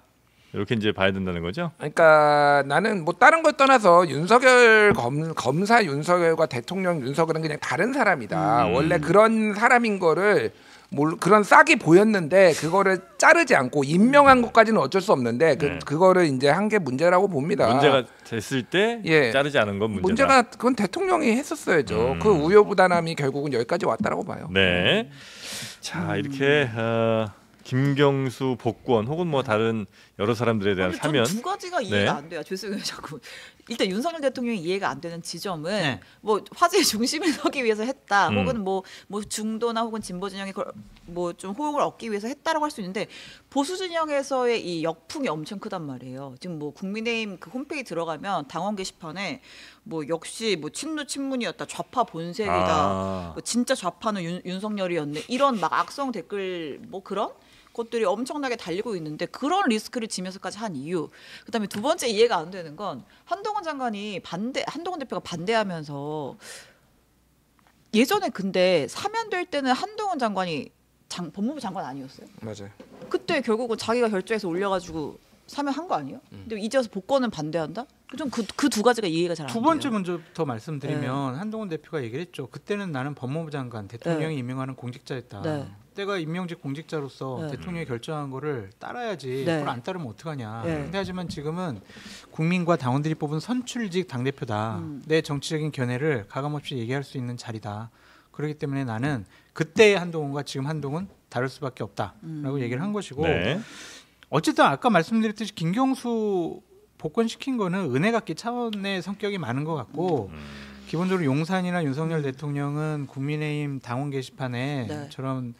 이렇게 이제 봐야 된다는 거죠. 그러니까 나는 뭐 다른 걸 떠나서 윤석열 검사 윤석열과 대통령 윤석열은 그냥 다른 사람이다. 원래 그런 사람인 거를 그런 싹이 보였는데 그거를 자르지 않고 임명한 것까지는 어쩔 수 없는데 그거를 이제 한 게 문제라고 봅니다. 문제가 됐을 때 자르지 않은 건 문제다. 문제가 그건 대통령이 했었어야죠. 그 우여부단함이 결국은 여기까지 왔다라고 봐요. 네. 자 이렇게 김경수 복권 혹은 뭐 다른 여러 사람들에 대한 사면 두 가지가 이해가 안 돼요. 죄송해요. 자꾸 일단 윤석열 대통령이 이해가 안 되는 지점은 뭐 화제의 중심에 서기 위해서 했다, 혹은 뭐 중도나 혹은 진보 진영이 뭐 좀 호응을 얻기 위해서 했다라고 할 수 있는데 보수 진영에서의 이 역풍이 엄청 크단 말이에요. 지금 뭐 국민의힘 그 홈페이지 들어가면 당원 게시판에 뭐 역시 뭐 친노 친문이었다, 좌파 본색이다, 뭐 진짜 좌파는 윤석열이었네 이런 막 악성 댓글 뭐 그런 것들이 엄청나게 달리고 있는데 그런 리스크를 지면서까지 한 이유. 그다음에 두 번째 이해가 안 되는 건 한동훈 대표가 반대하면서 예전에 근데 사면될 때는 한동훈 장관이 법무부 장관 아니었어요? 맞아요. 그때 결국은 자기가 결정해서 올려가지고 사면한 거 아니에요? 근데 이제 와서 복권은 반대한다? 좀 그 두 가지가 이해가 잘 안 돼요. 두 번째 먼저부터 말씀드리면 한동훈 대표가 얘기를 했죠. 그때는 나는 법무부 장관, 대통령이 임명하는 공직자였다. 네. 내가 임명직 공직자로서 네. 대통령이 결정한 거를 따라야지. 네. 그걸 안 따르면 어떡하냐. 네. 근데 하지만 지금은 국민과 당원들이 뽑은 선출직 당대표다. 내 정치적인 견해를 가감없이 얘기할 수 있는 자리다. 그렇기 때문에 나는 그때의 한동훈과 지금 한동훈 다를 수밖에 없다라고 얘기를 한 것이고 네. 어쨌든 아까 말씀드렸듯이 김경수 복권시킨 거는 은혜 갚기 차원의 성격이 많은 것 같고 기본적으로 용산이나 윤석열 대통령은 국민의힘 당원 게시판에 네. 저런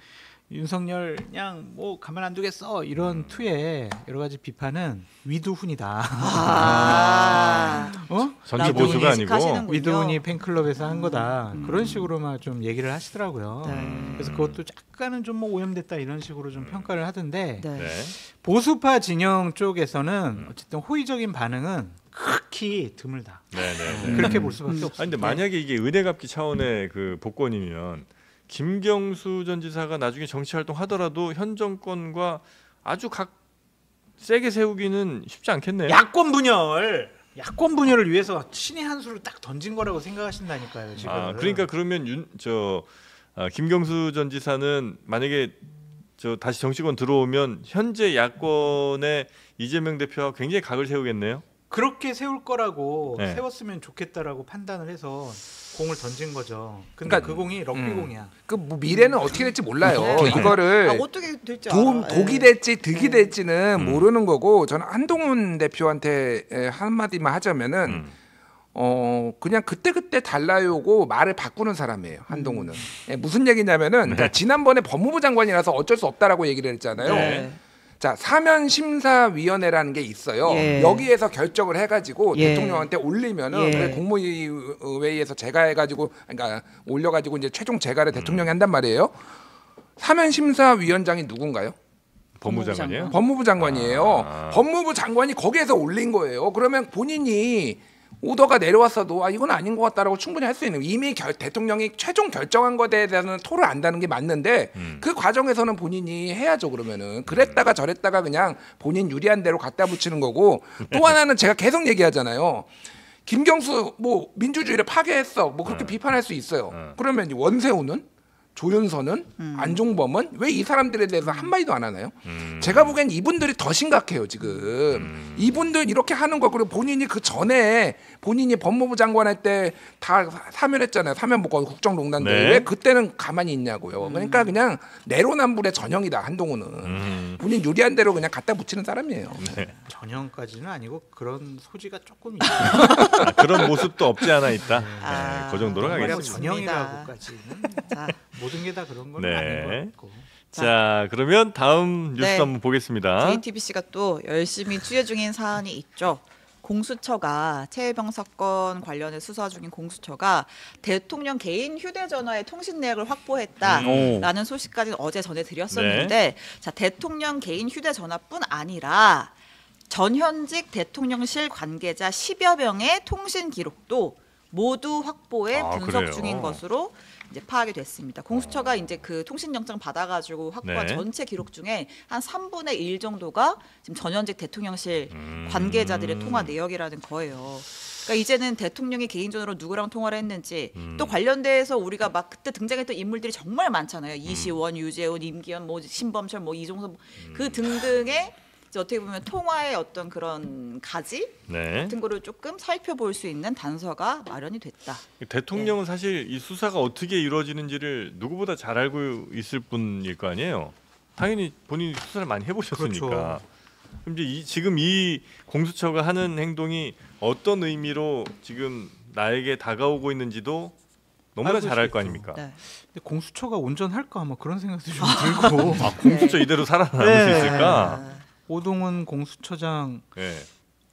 윤석열 그냥 뭐 가만 안 두겠어 이런 투에 여러 가지 비판은 위두훈이다. 아. 전체 보수가 아니고 인식하시는군요. 위두훈이 팬클럽에서 한 거다. 그런 식으로만 좀 얘기를 하시더라고요. 네. 그래서 그것도 약간은 좀 뭐 오염됐다 이런 식으로 좀 평가를 하던데 네. 네. 보수파 진영 쪽에서는 어쨌든 호의적인 반응은 극히 드물다. 네, 네, 네. 그렇게 볼 수밖에 아니 없습니다. 근데 만약에 이게 은혜 갚기 차원의 그 복권이면 김경수 전 지사가 나중에 정치 활동 하더라도 현 정권과 아주 세게 세우기는 쉽지 않겠네요. 야권 분열을 위해서 신의 한 수를 딱 던진 거라고 생각하신다니까요. 지금. 아, 그러니까 그러면 김경수 전 지사는 만약에 다시 정치권 들어오면 현재 야권의 이재명 대표와 굉장히 각을 세우겠네요. 그렇게 세울 거라고 네. 세웠으면 좋겠다라고 판단을 해서 공을 던진 거죠. 근데 그러니까- 그 공이 럭비 공이야. 그 뭐 미래는 어떻게 될지 몰라요. 네. 이거를 아, 어떻게 될지 알아. 독이 예. 될지 득이 될지는 모르는 거고 저는 한동훈 대표한테 한마디만 하자면은 그냥 그때 달라요고 말을 바꾸는 사람이에요. 한동훈은. 예, 무슨 얘기냐면은 자, 지난번에 법무부 장관이라서 어쩔 수 없다라고 얘기를 했잖아요. 네. 자, 사면심사위원회라는 게 있어요. 예. 여기에서 결정을 해가지고 예. 대통령한테 올리면은 예. 그래, 국무회의에서 제가해가지고 그러니까 올려가지고 이제 최종 제가를 대통령이 한단 말이에요. 사면심사위원장이 누군가요? 법무장관이에요? 법무부 장관이에요. 아. 법무부 장관이 거기에서 올린 거예요. 그러면 본인이 오더가 내려왔어도 이건 아닌 것 같다라고 충분히 할 수 있는 이미 대통령이 최종 결정한 것에 대해서는 토를 안다는 게 맞는데 그 과정에서는 본인이 해야죠. 그러면은 그랬다가 저랬다가 그냥 본인 유리한 대로 갖다 붙이는 거고 또 하나는 제가 계속 얘기하잖아요. 김경수 뭐 민주주의를 파괴했어. 뭐 그렇게 비판할 수 있어요. 그러면 이 원세훈은 조윤선은 안종범은 왜 이 사람들에 대해서 한마디도 안 하나요? 제가 보기엔 이분들이 더 심각해요 지금. 이분들 이렇게 하는 거 그리고 본인이 그 전에 본인이 법무부 장관 할 때 다 사면했잖아요. 사면복권 국정농단들. 네. 왜 그때는 가만히 있냐고요. 그러니까 그냥 내로남불의 전형이다 한동훈은. 본인 유리한 대로 그냥 갖다 붙이는 사람이에요. 전형까지는 아니고 그런 소지가 조금 있어요. 그런 모습도 없지 않아 있다. 아, 네, 그 정도로 뭐 가겠습니다. 전형이라고까지는 자, 모든 게 다 그런 건 네. 아닌 것 같고. 자, 그러면 다음 뉴스 네. 한번 보겠습니다. JTBC가 또 열심히 취재 중인 사안이 있죠. 공수처가 최혜병 사건 관련해 수사 중인 공수처가 대통령 개인 휴대전화의 통신 내역을 확보했다라는 소식까지 어제 전해드렸었는데 자, 대통령 개인 휴대전화뿐 아니라 전현직 대통령실 관계자 10여 명의 통신 기록도 모두 확보해 분석 그래요? 중인 것으로 이제 파악이 됐습니다. 공수처가 이제 그 통신영장 받아가지고 확보한 네. 전체 기록 중에 한 3분의 1 정도가 지금 전현직 대통령실 관계자들의 통화 내역이라는 거예요. 그러니까 이제는 대통령이 개인전화로 누구랑 통화를 했는지 또 관련돼서 우리가 막 그때 등장했던 인물들이 정말 많잖아요. 이시원, 유재훈, 임기현, 뭐 신범철, 뭐 이종섭 그 등등의 이제 어떻게 보면 통화의 어떤 그런 가지 네. 같은 거를 조금 살펴볼 수 있는 단서가 마련이 됐다. 대통령은 사실 이 수사가 어떻게 이루어지는지를 누구보다 잘 알고 있을 분일 거 아니에요. 당연히 본인이 수사를 많이 해보셨으니까. 그렇죠. 그럼 이제 지금 이 공수처가 하는 행동이 어떤 의미로 지금 나에게 다가오고 있는지도 너무나 알고 잘 알 거 있겠죠. 아닙니까? 네. 근데 공수처가 온전할까 뭐 그런 생각도 좀 들고. 아, 공수처 이대로 살아남을 수 네. 있을까? 오동훈 공수처장 네.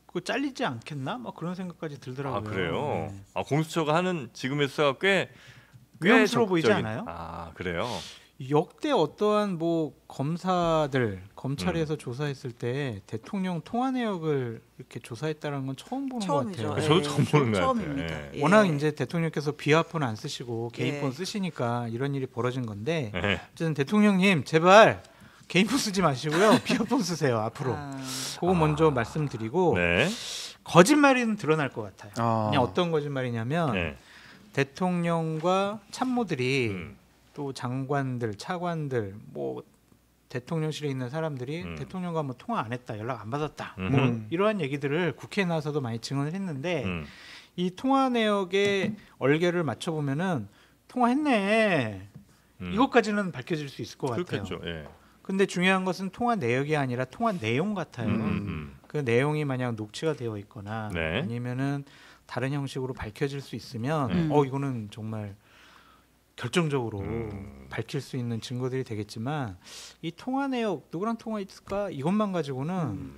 그거 잘리지 않겠나? 막 그런 생각까지 들더라고요. 아 그래요. 네. 아 공수처가 하는 지금의 수사가 꽤 위험스러워 보이지 적극적인- 않아요? 아 그래요. 역대 어떠한 뭐 검사들 검찰에서 조사했을 때 대통령 통화 내역을 이렇게 조사했다는 건 처음 보는 처음이죠. 것 같아요. 저도 처음 보는 것 처음입니다. 같아요. 예. 워낙 이제 대통령께서 비화폰 안 쓰시고 개인폰 예. 쓰시니까 이런 일이 벌어진 건데 네. 어쨌든 대통령님 제발 개인폰 쓰지 마시고요 비화폰 쓰세요 앞으로. 아, 그거 먼저 말씀드리고 네. 거짓말은 드러날 것 같아요. 그냥 아. 어떤 거짓말이냐면 네. 대통령과 참모들이 음. 또 장관들, 차관들, 뭐 대통령실에 있는 사람들이 대통령과 뭐 통화 안 했다, 연락 안 받았다, 뭐 이러한 얘기들을 국회에 나와서도 많이 증언을 했는데 이 통화 내역에 얼개를 맞춰 보면은 통화했네. 이것까지는 밝혀질 수 있을 것 같아요. 그렇겠죠. 예. 근데 중요한 것은 통화 내역이 아니라 통화 내용 같아요. 그 내용이 만약 녹취가 되어 있거나 네. 아니면은 다른 형식으로 밝혀질 수 있으면 이거는 정말 결정적으로 밝힐 수 있는 증거들이 되겠지만 이 통화 내역 누구랑 통화했을까 이것만 가지고는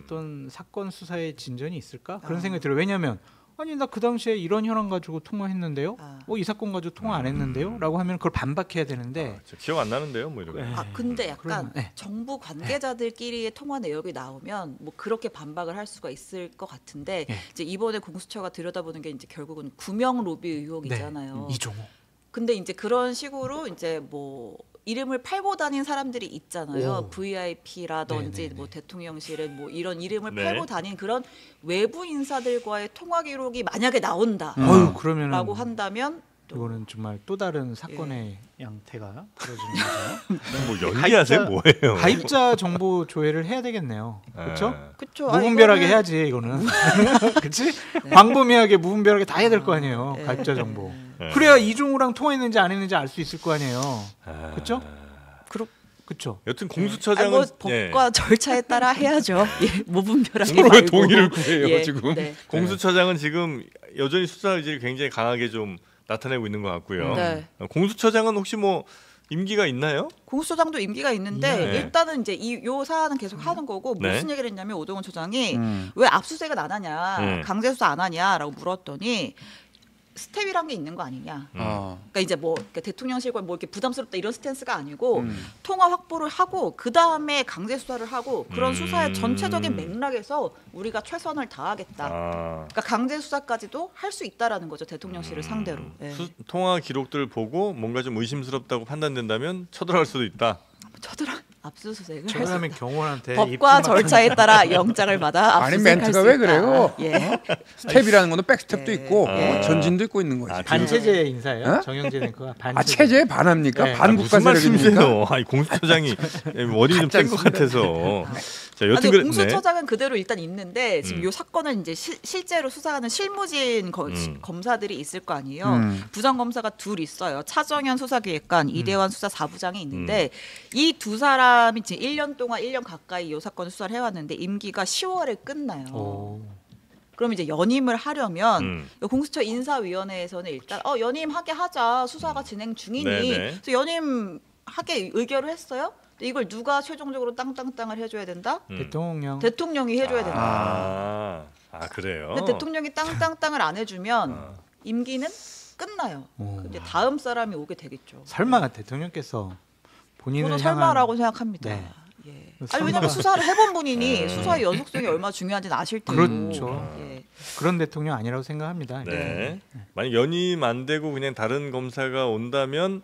어떤 사건 수사의 진전이 있을까 그런 생각이 들어요. 왜냐하면 아니 나 그 당시에 이런 현황 가지고 통화했는데요. 이 사건 가지고 통화 안 했는데요.라고 하면 그걸 반박해야 되는데 저 기억 안 나는데요, 뭐 이렇게. 근데 약간 그러면, 네. 정부 관계자들끼리의 통화 내역이 나오면 뭐 그렇게 반박을 할 수가 있을 것 같은데 네. 이제 이번에 공수처가 들여다보는 게 이제 결국은 구명 로비 의혹이잖아요. 이종호. 근데 이제 그런 식으로 이제 뭐 이름을 팔고 다닌 사람들이 있잖아요. VIP라든지 네네네. 뭐 대통령실에 뭐 이런 이름을 네. 팔고 다닌 그런 외부 인사들과의 통화 기록이 만약에 나온다. 그러면은 라고 한다면 또 이거는 정말 또 다른 사건의 양태가 벌어지는 거죠. 뭐 연기하세요, 뭐예요? 가입자 정보 조회를 해야 되겠네요. 그렇죠? 그쵸. 무분별하게 이거는 해야지 이거는. 그렇지? 광범위하게 무분별하게 다 해야 될 거 아니에요. 네. 가입자 정보. 네. 그래야 이종우랑 통화했는지 안 했는지 알 수 있을 거 아니에요. 그렇죠? 그렇죠. 여튼 아니, 공수처장은 뭐 법과 절차에 따라 해야죠. 예, 무분별하게 서로 왜 말고. 동의를 구해요, 예, 지금? 네. 공수처장은 지금 여전히 수사 의지를 굉장히 강하게 좀 나타내고 있는 것 같고요. 네. 공수처장은 혹시 뭐 임기가 있나요? 공수처장도 임기가 있는데 네. 일단은 이제 요 사안은 계속 하는 거고 네. 무슨 얘기를 했냐면 오동훈 처장이 왜 압수수색을 안 하냐, 강제 수사 안 하냐라고 물었더니 스텝이란 게 있는 거 아니냐. 그러니까 이제 뭐 그러니까 대통령실과 뭐 이렇게 부담스럽다 이런 스탠스가 아니고 통화 확보를 하고 그 다음에 강제 수사를 하고 그런 수사의 전체적인 맥락에서 우리가 최선을 다하겠다. 그러니까 강제 수사까지도 할 수 있다라는 거죠 대통령실을 상대로. 예. 통화 기록들 보고 뭔가 좀 의심스럽다고 판단된다면 쳐들어갈 수도 있다. 쳐들어 압수수색을 할 수 그러면 있다. 경호원한테 법과 절차에 따라 영장을 받아 아니, 압수수색할 멘트가 수 왜 있다. 그래요? 예. 스텝이라는 거는 백스텝도 예. 있고 예. 전진도 있고 있는 거지. 반체제 인사예요. 어? 정영재 앵커가 반체제. 아, 체제에 반합니까? 네. 반국가 무슨 세력입니까? 말씀이세요? 아니, 공수처장이 머리 좀 뗀 것 같아서. 자, 아니, 여튼 공수처장은 그대로 일단 있는데 지금 요 사건을 이제 실제로 수사하는 실무진 검사들이 있을 거 아니에요. 부장 검사가 둘 있어요. 차정현 수사기획관, 이대환 수사사부장이 있는데 이 두 사람이 지금 1년 동안 1년 가까이 요 사건을 수사를 해왔는데 임기가 10월에 끝나요. 그럼 이제 연임을 하려면 공수처 인사위원회에서는 일단 연임하게 하자 수사가 진행 중이니 네네. 그래서 연임하게 의결을 했어요. 근데 이걸 누가 최종적으로 땅땅땅을 해줘야 된다? 대통령. 대통령이 해줘야 된다. 그래요. 근데 대통령이 땅땅땅을 안 해주면 임기는 끝나요. 이제 다음 사람이 오게 되겠죠. 설마 대통령께서 본인을 저는 향한 설마라고 생각합니다. 네. 예. 설마. 아니 왜냐면 수사를 해본 분이니 수사의 연속성이 얼마나 중요한지는 아실 테고. 그렇죠. 예. 그런 대통령 아니라고 생각합니다. 네. 만약 연임 안 되고 그냥 다른 검사가 온다면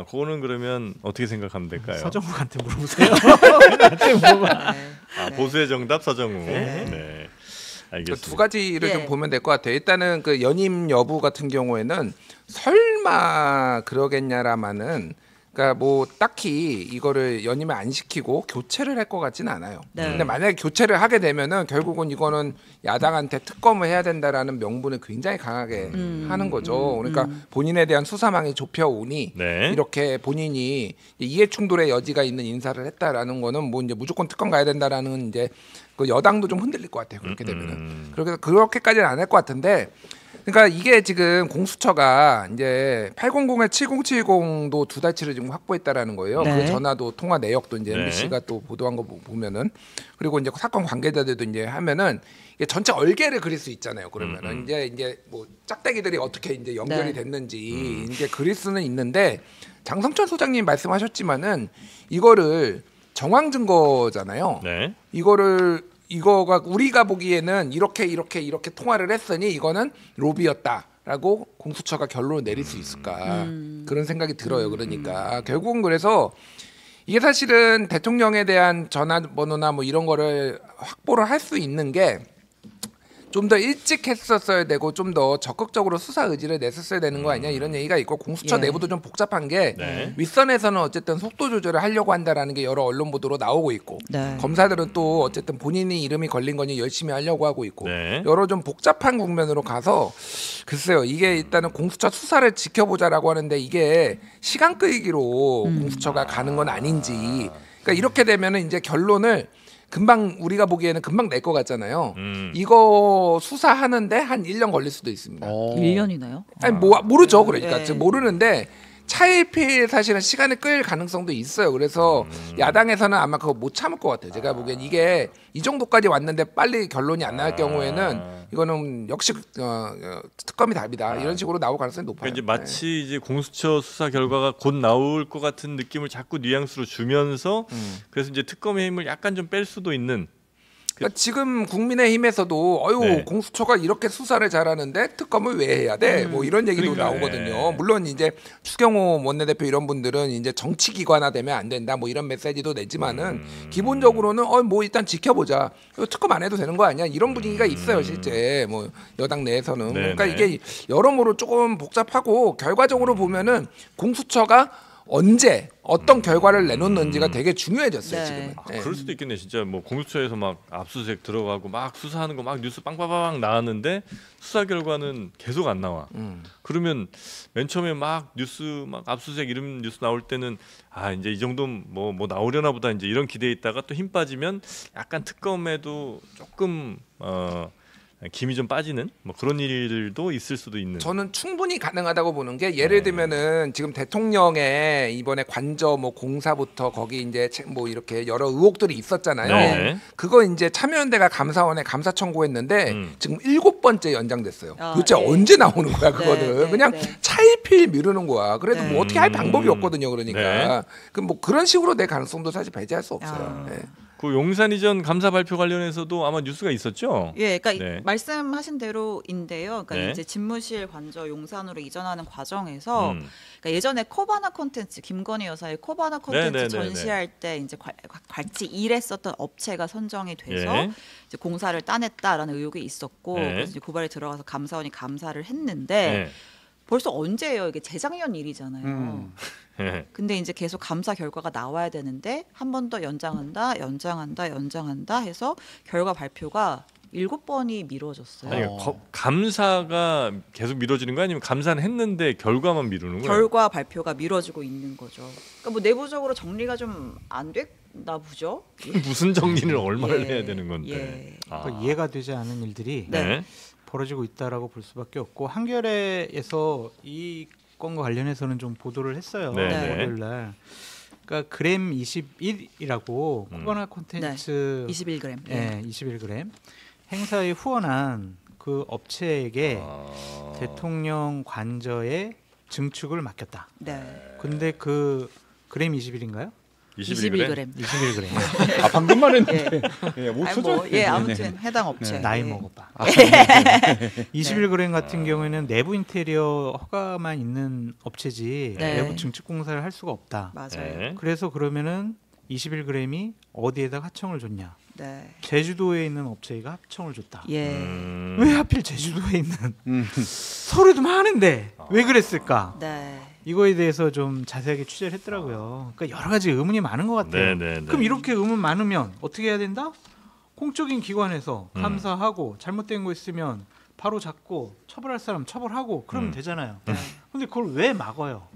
그거는 그러면 어떻게 생각하면 될까요? 서정욱한테 물어보세요. 나한테 물어봐. 네. 보수의 정답 서정우. 네. 알겠습니다. 두 가지를 예. 좀 보면 될 것 같아요. 일단은 그 연임 여부 같은 경우에는 설마 그러겠냐라마는 그러니까 뭐 딱히 이거를 연임을 안 시키고 교체를 할 것 같지는 않아요. 네. 근데 만약에 교체를 하게 되면은 결국은 이거는 야당한테 특검을 해야 된다라는 명분을 굉장히 강하게 하는 거죠. 그러니까 본인에 대한 수사망이 좁혀오니 네. 이렇게 본인이 이해 충돌의 여지가 있는 인사를 했다라는 거는 뭐 이제 무조건 특검 가야 된다라는 이제 그 여당도 좀 흔들릴 것 같아요. 그렇게 되면은 그렇게까지는 안 할 것 같은데. 그러니까 이게 지금 공수처가 이제 800에 7070도 두 달치를 지금 확보했다라는 거예요. 네. 그 전화도 통화 내역도 이제 네. MBC가 또 보도한 거 보면은 그리고 이제 사건 관계자들도 이제 하면은 이게 전체 얼개를 그릴 수 있잖아요. 그러면은 이제 뭐 짝대기들이 어떻게 이제 연결이 네. 됐는지 이제 그릴 수는 있는데 장성철 소장님 말씀하셨지만은 이거를 정황 증거잖아요. 네. 이거가 우리가 보기에는 이렇게 통화를 했으니 이거는 로비였다라고 공수처가 결론을 내릴 수 있을까 그런 생각이 들어요. 그러니까 결국은 그래서 이게 사실은 대통령에 대한 전화번호나 뭐 이런 거를 확보를 할 수 있는 게 좀 더 일찍 했었어야 되고 좀 더 적극적으로 수사 의지를 냈었어야 되는 거 아니야 이런 얘기가 있고 공수처 예. 내부도 좀 복잡한 게 네. 윗선에서는 어쨌든 속도 조절을 하려고 한다라는 게 여러 언론 보도로 나오고 있고 네. 검사들은 또 어쨌든 본인이 이름이 걸린 거니 열심히 하려고 하고 있고 네. 여러 좀 복잡한 국면으로 가서 글쎄요 이게 일단은 공수처 수사를 지켜보자라고 하는데 이게 시간 끌기로 공수처가 가는 건 아닌지 그러니까 이렇게 되면은 이제 결론을 금방 우리가 보기에는 금방 낼 것 같잖아요. 이거 수사하는데 한 1년 걸릴 수도 있습니다. 1년이나요? 아니 뭐 모르죠. 그러니까 예. 모르는데 차일피일 사실은 시간을 끌 가능성도 있어요. 그래서 야당에서는 아마 그거 못 참을 것 같아요. 제가 보기엔 이게 이 정도까지 왔는데 빨리 결론이 안 날 경우에는 이거는 역시 특검이 답이다. 이런 식으로 나올 가능성이 높아요. 그러니까 이제 마치 이제 공수처 수사 결과가 곧 나올 것 같은 느낌을 자꾸 뉘앙스로 주면서 그래서 이제 특검의 힘을 약간 좀 뺄 수도 있는. 그러니까 지금 국민의힘에서도 네. 공수처가 이렇게 수사를 잘하는데 특검을 왜 해야 돼? 뭐 이런 얘기도 그러니까, 나오거든요. 네. 물론 이제 추경호 원내대표 이런 분들은 이제 정치 기관화되면 안 된다. 뭐 이런 메시지도 내지만은 기본적으로는 뭐 일단 지켜보자. 이거 특검 안 해도 되는 거 아니야? 이런 분위기가 있어요, 실제. 뭐 여당 내에서는. 네, 그러니까 네. 이게 여러모로 조금 복잡하고 결과적으로 보면은 공수처가 언제 어떤 결과를 내놓는지가 되게 중요해졌어요 네. 지금은. 아, 예. 그럴 수도 있겠네. 진짜 뭐 공수처에서 막 압수수색 들어가고 막 수사하는 거 막 뉴스 빵빵빵 나왔는데 수사 결과는 계속 안 나와. 그러면 맨 처음에 막 뉴스 막 압수수색 이런 뉴스 나올 때는 아 이제 이 정도면 뭐 나오려나 보다 이제 이런 기대에 있다가 또 힘 빠지면 약간 특검에도 조금 김이 좀 빠지는 뭐 그런 일도 있을 수도 있는. 저는 충분히 가능하다고 보는 게 예를 들면은 지금 대통령의 이번에 관저 뭐 공사부터 거기 이제 뭐 이렇게 여러 의혹들이 있었잖아요. 네. 그거 이제 참여연대가 감사원에 감사 청구했는데 지금 7번째 연장됐어요. 아, 도대체 네. 언제 나오는 거야 그거는. 네, 네, 그냥 네. 차일피일 미루는 거야. 그래도 네. 뭐 어떻게 할 방법이 없거든요. 그러니까 네. 그럼 뭐 그런 식으로 낼 가능성도 사실 배제할 수 없어요. 아. 네. 그 용산 이전 감사 발표 관련해서도 아마 뉴스가 있었죠. 예, 그러니까 네. 말씀하신 대로인데요. 그러니까 네. 이제 집무실 관저 용산으로 이전하는 과정에서 음. 그러니까 예전에 코바나 콘텐츠 김건희 여사의 코바나 콘텐츠 네, 네, 네, 전시할 때 이제 같이 일했었던 업체가 선정이 돼서 예. 이제 공사를 따냈다라는 의혹이 있었고 네. 그래서 이제 고발이 들어가서 감사원이 감사를 했는데 네. 벌써 언제예요? 이게 재작년 일이잖아요. 네. 근데 이제 계속 감사 결과가 나와야 되는데 한 번 더 연장한다 해서 결과 발표가 7번이 미뤄졌어요. 아니, 감사가 계속 미뤄지는 거 아니면 감사는 했는데 결과만 미루는 거예요? 결과 발표가 미뤄지고 있는 거죠. 그러니까 뭐 내부적으로 정리가 좀 안 됐나 보죠. 무슨 정리를 얼마를 예. 해야 되는 건데? 예. 아. 그러니까 이해가 되지 않은 일들이 네. 벌어지고 있다라고 볼 수밖에 없고 한겨레에서 이 건과 관련해서는 좀 보도를 했어요. 네, 네. 월요일 날. 그러니까 그램 21이라고 코바나 콘텐츠 21g. 예, 21g 행사에 후원한 그 업체에게 아. 대통령 관저에 증축을 맡겼다. 네. 근데 그 그램 21인가요? 21g? 21g. 아 방금 말했는데. 예. 예, 못 아니, 쳐줘. 뭐, 예, 아무튼 해당 업체. 나이 예. 먹어봐. 21g 같은 경우에는 내부 인테리어 허가만 있는 업체지 네. 내부 증축 공사를 할 수가 없다. 맞아요. 네. 그래서 그러면은 21g이 어디에다 하청을 줬냐? 네. 제주도에 있는 업체가 합청을 줬다. 예. 왜 하필 제주도에 있는 서류도 많은데 왜 그랬을까? 네. 이거에 대해서 좀 자세하게 취재를 했더라고요. 그러니까 여러 가지 의문이 많은 것 같아요. 네. 그럼 이렇게 의문 많으면 어떻게 해야 된다? 공적인 기관에서 감사하고 잘못된 거 있으면 바로 잡고 처벌할 사람 처벌하고 그러면 되잖아요. 근데 그걸 왜 막아요?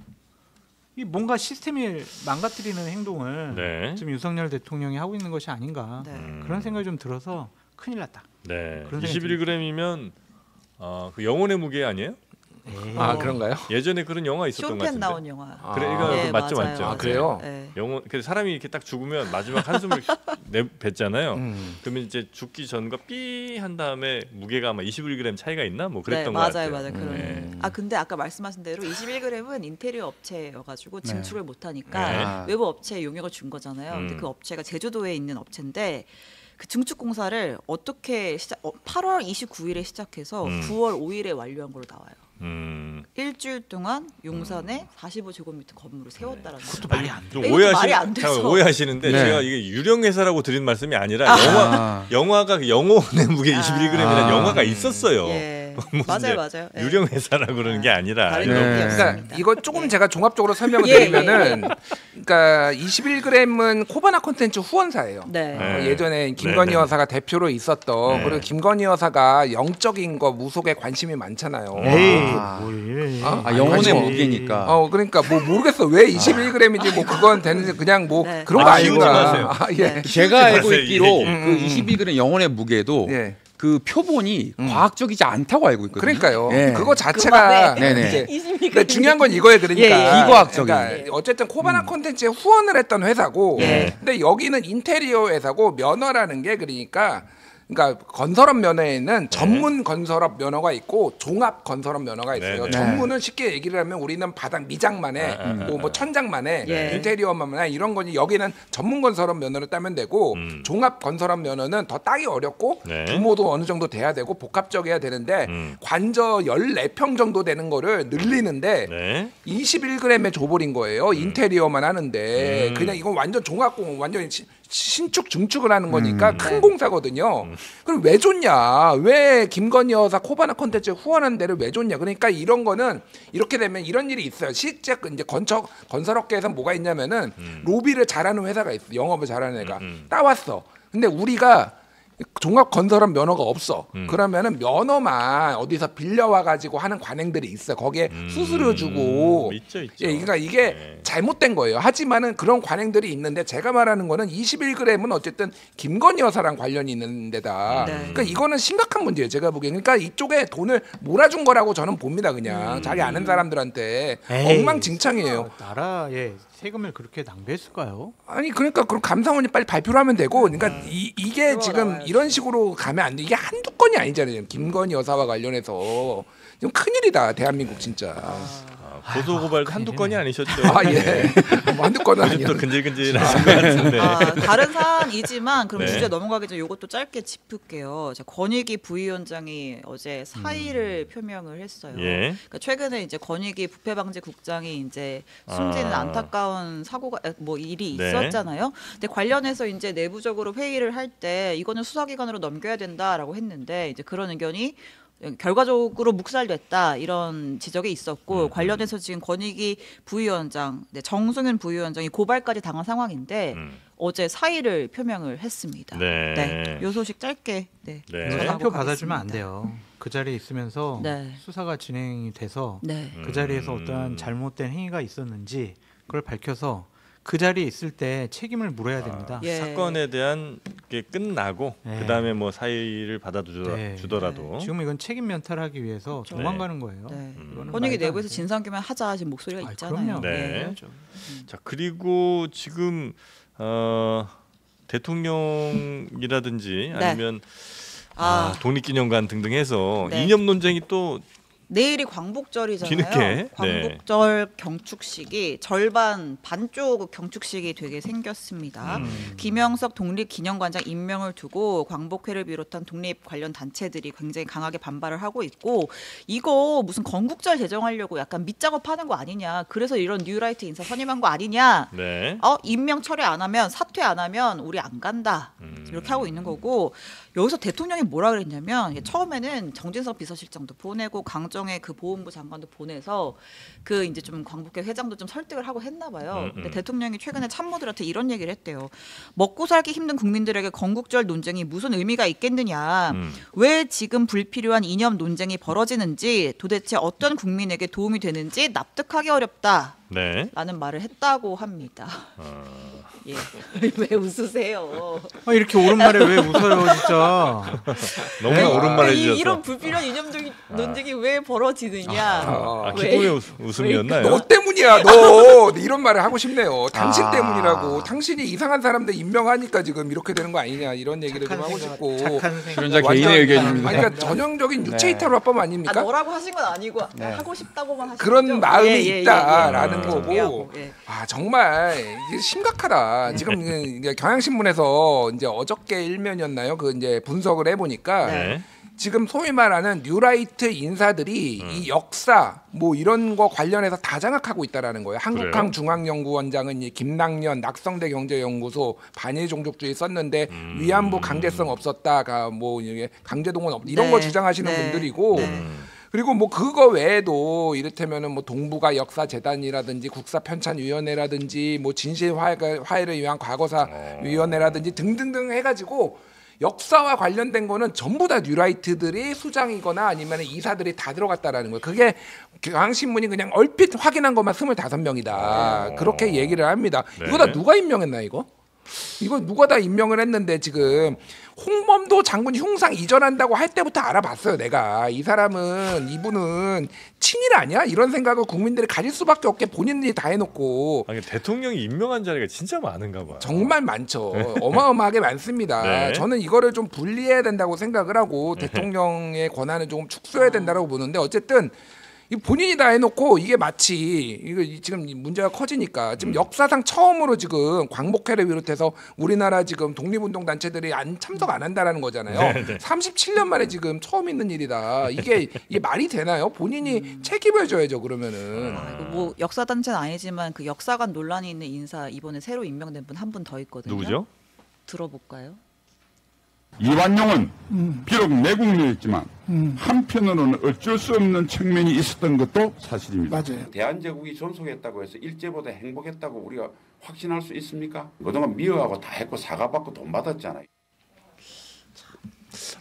이 뭔가 시스템을 망가뜨리는 행동을 네. 지금 윤석열 대통령이 하고 있는 것이 아닌가 네. 그런 생각이 좀 들어서 큰일 났다. 네. 그런 생각이 21g이면 그 영혼의 무게 아니에요? 아 그런가요? 예전에 그런 영화 있었던 것 쇼펜 같은데. 나온 영화. 그래, 이거 예, 맞죠, 맞아요, 맞죠. 아, 그래요? 예. 영혼, 그 사람이 이렇게 딱 죽으면 마지막 한숨을 뱉잖아요. 그러면 이제 죽기 전과 삐 한 다음에 무게가 아마 21g 차이가 있나? 뭐 그랬던 것 같아요. 맞아요. 그런. 네. 아 근데 아까 말씀하신 대로 21g은 인테리어 업체여가지고 증축을 못하니까 네. 외부 업체에 용역을 준 거잖아요. 근데 그 업체가 제주도에 있는 업체인데 그 증축 공사를 어떻게 8월 29일에 시작해서 9월 5일에 완료한 걸로 나와요. 일주일 동안 용산에 45제곱미터 건물을 세웠다라는 거. 말이 안 돼. 좀 이것도 말이 안 돼서. 오해하시는데 네. 제가 이게 유령 회사라고 드린 말씀이 아니라 영화가 그 영혼의 무게 21g이라는 영화가 있었어요. 예. 무슨 맞아요, 이제 맞아요. 예. 유령 회사라고 그러는 게 아니라 다른 이런 네. 얘기였습니다. 그러니까 이거 조금 제가 종합적으로 설명을 예, 드리면은 그러니까 21g은 코바나 콘텐츠 후원사예요. 네. 네. 예전에 김건희 네, 네. 여사가 대표로 있었던 네. 그리고 김건희 여사가 영적인 거 무속에 관심이 많잖아요. 에이, 아. 뭘 이래. 어? 영혼의 관심 무게니까. 그러니까 뭐 모르겠어 왜 21g인지 뭐 그건 되는지 그냥 뭐 네. 그런 거 키우지 마세요. 아닌가. 예. 네. 제가 알고 마세요, 있기로 이 얘기. 그 21g 영혼의 무게도 예. 그 표본이 과학적이지 않다고 알고 있거든요. 그러니까요. 예. 그거 자체가 네네. 이제 22g. 근데 중요한 건 이거예요. 그러니까 예, 예. 비과학적인. 그러니까 어쨌든 코바나 콘텐츠에 후원을 했던 회사고, 예. 근데 여기는 인테리어 회사고 면허라는 게 그러니까 건설업 면허에는 전문 건설업 면허가 있고 종합 건설업 면허가 있어요. 네, 네. 전문은 쉽게 얘기를 하면 우리는 바닥 미장만 해, 뭐 천장만 해, 예. 인테리어만 해 이런 거니 여기는 전문 건설업 면허를 따면 되고 종합 건설업 면허는 더 따기 어렵고 네. 규모도 어느 정도 돼야 되고 복합적이어야 되는데 관저 14평 정도 되는 거를 늘리는데 네. 21g의 조볼인 거예요. 인테리어만 하는데 그냥 이건 완전 종합공 완전 신축 중축을 하는 거니까 큰 공사거든요. 그럼 왜 줬냐? 왜 김건희 여사 코바나 콘텐츠 후원한 데를 왜 줬냐? 그러니까 이런 거는 이렇게 되면 이런 일이 있어요. 실제 이제 건설업계에서 뭐가 있냐면은 로비를 잘하는 회사가 있어. 영업을 잘하는 애가 따왔어. 근데 우리가 종합 건설업 면허가 없어. 그러면은 면허만 어디서 빌려와 가지고 하는 관행들이 있어. 거기에 수수료 주고. 있죠. 예, 그러니까 이게 잘못된 거예요. 하지만은 그런 관행들이 있는데 제가 말하는 거는 21g은 어쨌든 김건희 여사랑 관련이 있는 데다. 네. 그러니까 이거는 심각한 문제예요. 제가 보기엔. 그러니까 이쪽에 돈을 몰아준 거라고 저는 봅니다. 그냥 자기 아는 사람들한테 에이, 엉망진창이에요. 나라에 세금을 그렇게 낭비했을까요? 아니 그러니까 그럼 감사원이 빨리 발표를 하면 되고 그러니까 이게 지금 나와야지. 이런 식으로 가면 안 돼. 이게 한두 건이 아니잖아요. 김건희 여사와 관련해서 좀 큰일이다. 대한민국 진짜. 고소 고발도 한두 건이 아니셨죠. 아 예. 뭐 한두 건은 요즘 또 아니에요. 근질근질하신 것 같은데. 다른 사안이지만 그럼 네. 주제 넘어가기 전에 이것도 짧게 짚을게요. 권익위 부위원장이 어제 사의를 표명을 했어요. 예. 그러니까 최근에 이제 권익위 부패방지국장이 이제 숨지는 안타까운 사고가 뭐 일이 네. 있었잖아요. 근데 관련해서 이제 내부적으로 회의를 할 때 이거는 수사기관으로 넘겨야 된다라고 했는데 이제 그런 의견이 결과적으로 묵살됐다 이런 지적이 있었고 관련해서 지금 권익위 부위원장 정승윤 부위원장이 고발까지 당한 상황인데 어제 사의를 표명을 했습니다. 네. 요 소식 짧게 네. 전하고 사표 받아주면 안 가겠습니다. 돼요. 그 자리에 있으면서 네. 수사가 진행이 돼서 네. 그 자리에서 어떠한 잘못된 행위가 있었는지 그걸 밝혀서 그 자리에 있을 때 책임을 물어야 됩니다. 예. 사건에 대한 게 끝나고 네. 그다음에 뭐 사의를 네. 받아주더라도 지금 이건 책임 면탈하기 위해서 도망가는 거예요. 네. 이거는 권익위 말도 안 내부에서 돼요. 진상규명 하자 지금 목소리가 아, 있잖아요. 그럼요. 네. 해야죠. 자 그리고 지금 대통령이라든지 네. 아니면 독립기념관 등등 해서 네. 이념 논쟁이 또 내일이 광복절이잖아요. 뒤늦게, 광복절 경축식이 절반 반쪽 경축식이 되게 생겼습니다. 김영석 독립기념관장 임명을 두고 광복회를 비롯한 독립 관련 단체들이 굉장히 강하게 반발을 하고 있고 이거 무슨 건국절 제정하려고 약간 밑작업하는 거 아니냐. 그래서 이런 뉴라이트 인사 선임한 거 아니냐. 네. 임명 처리 안 하면 사퇴 안 하면 우리 안 간다. 이렇게 하고 있는 거고 여기서 대통령이 뭐라 그랬냐면 처음에는 정진석 비서실장도 보내고 강정의 그 보훈부 장관도 보내서 그 이제 좀 광복회 회장도 좀 설득을 하고 했나 봐요. 근데 대통령이 최근에 참모들한테 이런 얘기를 했대요. 먹고 살기 힘든 국민들에게 건국절 논쟁이 무슨 의미가 있겠느냐. 왜 지금 불필요한 이념 논쟁이 벌어지는지 도대체 어떤 국민에게 도움이 되는지 납득하기 어렵다. 네. 라는 말을 했다고 합니다. 예. 왜 웃으세요? 이렇게 옳은 말에 왜 웃어요, 진짜? 너무나 옳은 말 해주셔서. 이런 불필요한 이념적인 논쟁이 왜 벌어지느냐? 기쁨의 웃음이었나요? 너 때문이야. 너 이런 말을 하고 싶네요. 당신 때문이라고. 당신이 이상한 사람들 임명하니까 지금 이렇게 되는 거 아니냐 이런 얘기를 좀 하고 싶고. 착한 생각. 출연자 완전- 개인의 의견입니다. 아니, 그러니까 전형적인 유체이탈 화법 아닙니까? 너라고 하신 건 아니고 하고 싶다고만 하신 그런 거죠? 마음이 있다라는 정리하고, 거고. 예. 정말 이게 심각하다. 지금 이게 경향신문에서 이제 어저께 일면이었나요? 그 이제 분석을 해보니까 네. 지금 소위 말하는 뉴라이트 인사들이 이 역사 뭐 이런 거 관련해서 다 장악하고 있다라는 거예요. 한국항중앙연구원장은 김낙년 낙성대 경제연구소 반일 종족주의 썼는데 위안부 강제성 없었다가 뭐 이게 강제동원 이런 네. 거 주장하시는 네. 분들이고 그리고 뭐 그거 외에도 이를테면은 뭐 동북아 역사재단이라든지 국사편찬위원회라든지 뭐 진실화해를 위한 과거사위원회라든지 등등등 해가지고 역사와 관련된 거는 전부 다 뉴라이트들이 수장이거나 아니면 이사들이 다 들어갔다라는 거예요. 그게 경향신문이 그냥 얼핏 확인한 것만 25명이다. 그렇게 얘기를 합니다. 네. 이거 다 누가 임명했나 이거? 이거 누가 다 임명을 했는데 지금 홍범도 장군 흉상 이전한다고 할 때부터 알아봤어요. 내가 이 사람은 이분은 친일 아니야? 이런 생각을 국민들이 가질 수밖에 없게 본인들이 다 해놓고 아니, 대통령이 임명한 자리가 진짜 많은가 봐요. 정말 많죠. 어마어마하게 많습니다. 네. 저는 이거를 좀 분리해야 된다고 생각을 하고 대통령의 권한을 조금 축소해야 된다고 보는데 어쨌든 이 본인이 다 해놓고 이게 마치 이거 지금 문제가 커지니까 지금 역사상 처음으로 지금 광복회를 비롯해서 우리나라 지금 독립운동 단체들이 참석 안 한다라는 거잖아요. 37년 만에 지금 처음 있는 일이다. 이게 말이 되나요? 본인이 책임을 져야죠. 그러면은. 뭐 역사 단체는 아니지만 그 역사관 논란이 있는 인사 이번에 새로 임명된 분 한 분 더 있거든요. 누구죠? 들어볼까요? 이완용은 비록 내국민이었지만 한편으로는 어쩔 수 없는 측면이 있었던 것도 사실입니다. 맞아요. 대한제국이 존속했다고 해서 일제보다 행복했다고 우리가 확신할 수 있습니까? 그동안 미워하고 다 했고 사과받고 돈 받았잖아요.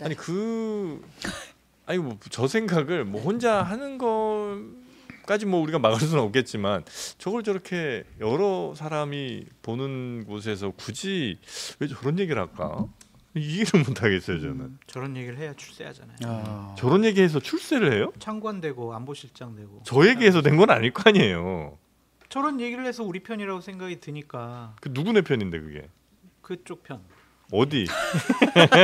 아니 아니 뭐 저 생각을 뭐 혼자 하는 거까지 뭐 우리가 막을 수는 없겠지만 저걸 저렇게 여러 사람이 보는 곳에서 굳이 왜 저런 얘기를 할까? 이해를 못 하겠어요 저는. 저런 얘기를 해야 출세하잖아요. 저런 얘기해서 출세를 해요? 창관되고 안보실장 되고. 저 얘기해서 된 건 아닐 거 아니에요. 저런 얘기를 해서 우리 편이라고 생각이 드니까 그 누구네 편인데 그게? 그쪽 편. 어디?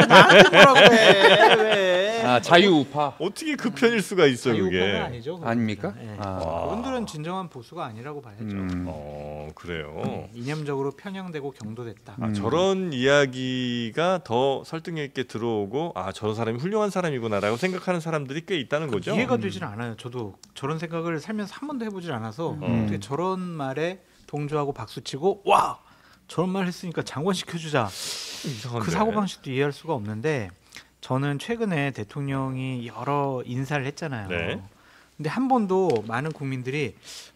나한테 뭐라고 해? 왜? 아, 자유우파 어떻게 그 편일 수가 있어요 자유우파는 그게? 아니죠. 그건. 아닙니까? 네. 아. 그분들은 진정한 보수가 아니라고 봐야죠. 그래요. 이념적으로 편향되고 경도됐다. 저런 이야기가 더 설득력 있게 들어오고 저 사람이 훌륭한 사람이구나라고 생각하는 사람들이 꽤 있다는 거죠. 이해가 되질 않아요. 저도 저런 생각을 살면서 한 번도 해보질 않아서 어떻게 저런 말에 동조하고 박수치고 와 저런 말 했으니까 장관 시켜주자. 이상한데. 그 사고방식도 이해할 수가 없는데 저는 최근에 대통령이 여러 인사를 했잖아요. 네. 근데 한 번도 많은 국민들이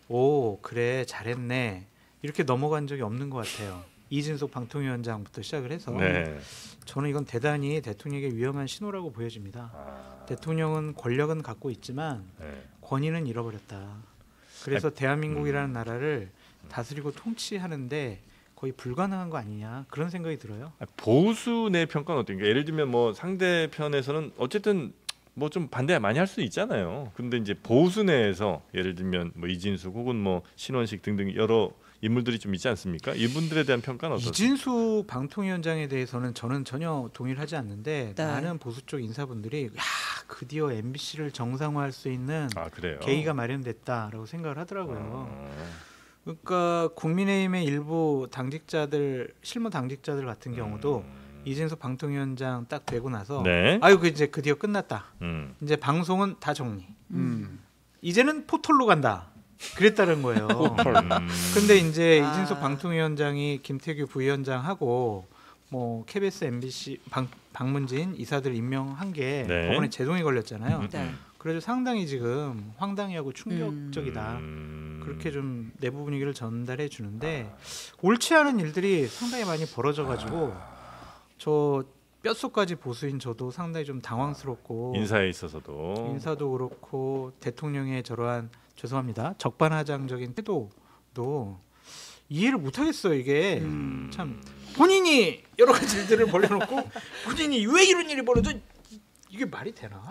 오 그래 잘했네 이렇게 넘어간 적이 없는 것 같아요. 이진석 방통위원장부터 시작을 해서 네. 저는 이건 대단히 대통령에게 위험한 신호라고 보여집니다. 대통령은 권력은 갖고 있지만 네. 권위는 잃어버렸다. 그래서 대한민국이라는 나라를 다스리고 통치하는데 거의 불가능한 거 아니냐 그런 생각이 들어요. 보수 내 평가는 어떤가? 예를 들면 뭐 상대편에서는 어쨌든 뭐 좀 반대 많이 할 수 있잖아요. 근데 이제 보수 내에서 예를 들면 뭐 이진숙 혹은 뭐 신원식 등등 여러 인물들이 좀 있지 않습니까? 이분들에 대한 평가는 어떻습니까? 이진숙 방통위원장에 대해서는 저는 전혀 동의를 하지 않는데 네. 많은 보수 쪽 인사분들이 야 드디어 MBC를 정상화할 수 있는 그래요. 계기가 마련됐다라고 생각을 하더라고요. 그러니까 국민의힘의 일부 당직자들 실무 당직자들 같은 경우도 이진석 방통위원장 딱 되고 나서 네. 아유 그 이제 드디어 끝났다. 음. 이제 방송은 다 정리. 이제는 포털로 간다. 그랬다는 거예요. 근데 이제 이진석 방통위원장이 김태규 부위원장하고 뭐 KBS, MBC 방문진 이사들 임명한 게 네. 법원에 제동이 걸렸잖아요. 네. 그래서 상당히 지금 황당해하고 충격적이다. 그렇게 좀 내부 분위기를 전달해 주는데 옳지 않은 일들이 상당히 많이 벌어져가지고 저 뼛속까지 보수인 저도 상당히 좀 당황스럽고 인사에 있어서도 인사도 그렇고 대통령의 저러한 죄송합니다 적반하장적인 태도도 이해를 못하겠어요. 이게 참 본인이 여러 가지 일들을 벌려놓고 본인이 왜 이런 일이 벌어져 이게 말이 되나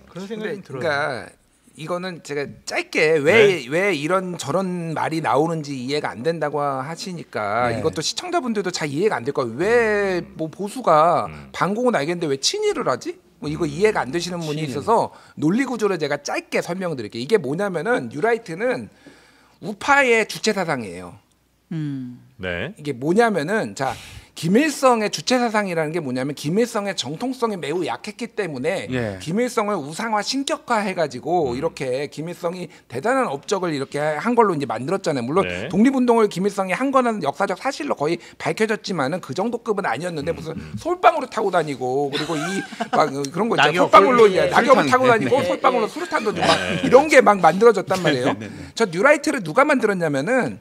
그런 생각이 좀 들어요. 그러니까 이거는 제가 짧게 왜 이런 저런 말이 나오는지 이해가 안 된다고 하시니까 이것도 시청자분들도 잘 이해가 안 될 거예요. 왜 뭐 보수가 반공은 알겠는데 왜 친일을 하지? 뭐 이거 이해가 안 되시는 분이 있어서 논리 구조를 제가 짧게 설명드릴게요. 이게 뭐냐면은 뉴라이트는 우파의 주체 사상이에요. 네. 이게 뭐냐면은 자 김일성의 주체 사상이라는 게 뭐냐면 김일성의 정통성이 매우 약했기 때문에 예. 김일성을 우상화 신격화해가지고 이렇게 김일성이 대단한 업적을 이렇게 한 걸로 이제 만들었잖아요. 물론 네. 독립운동을 김일성이 한 거는 역사적 사실로 거의 밝혀졌지만은 그 정도급은 아니었는데 무슨 솔방울을 타고 다니고 그리고 이 막 그런 거 있잖아요. 솔방울로 이제 낙엽을 타고 다니고 솔방울로 수류탄 던지고 막 이런 게 막 만들어졌단 말이에요. 저 뉴라이트를 누가 만들었냐면은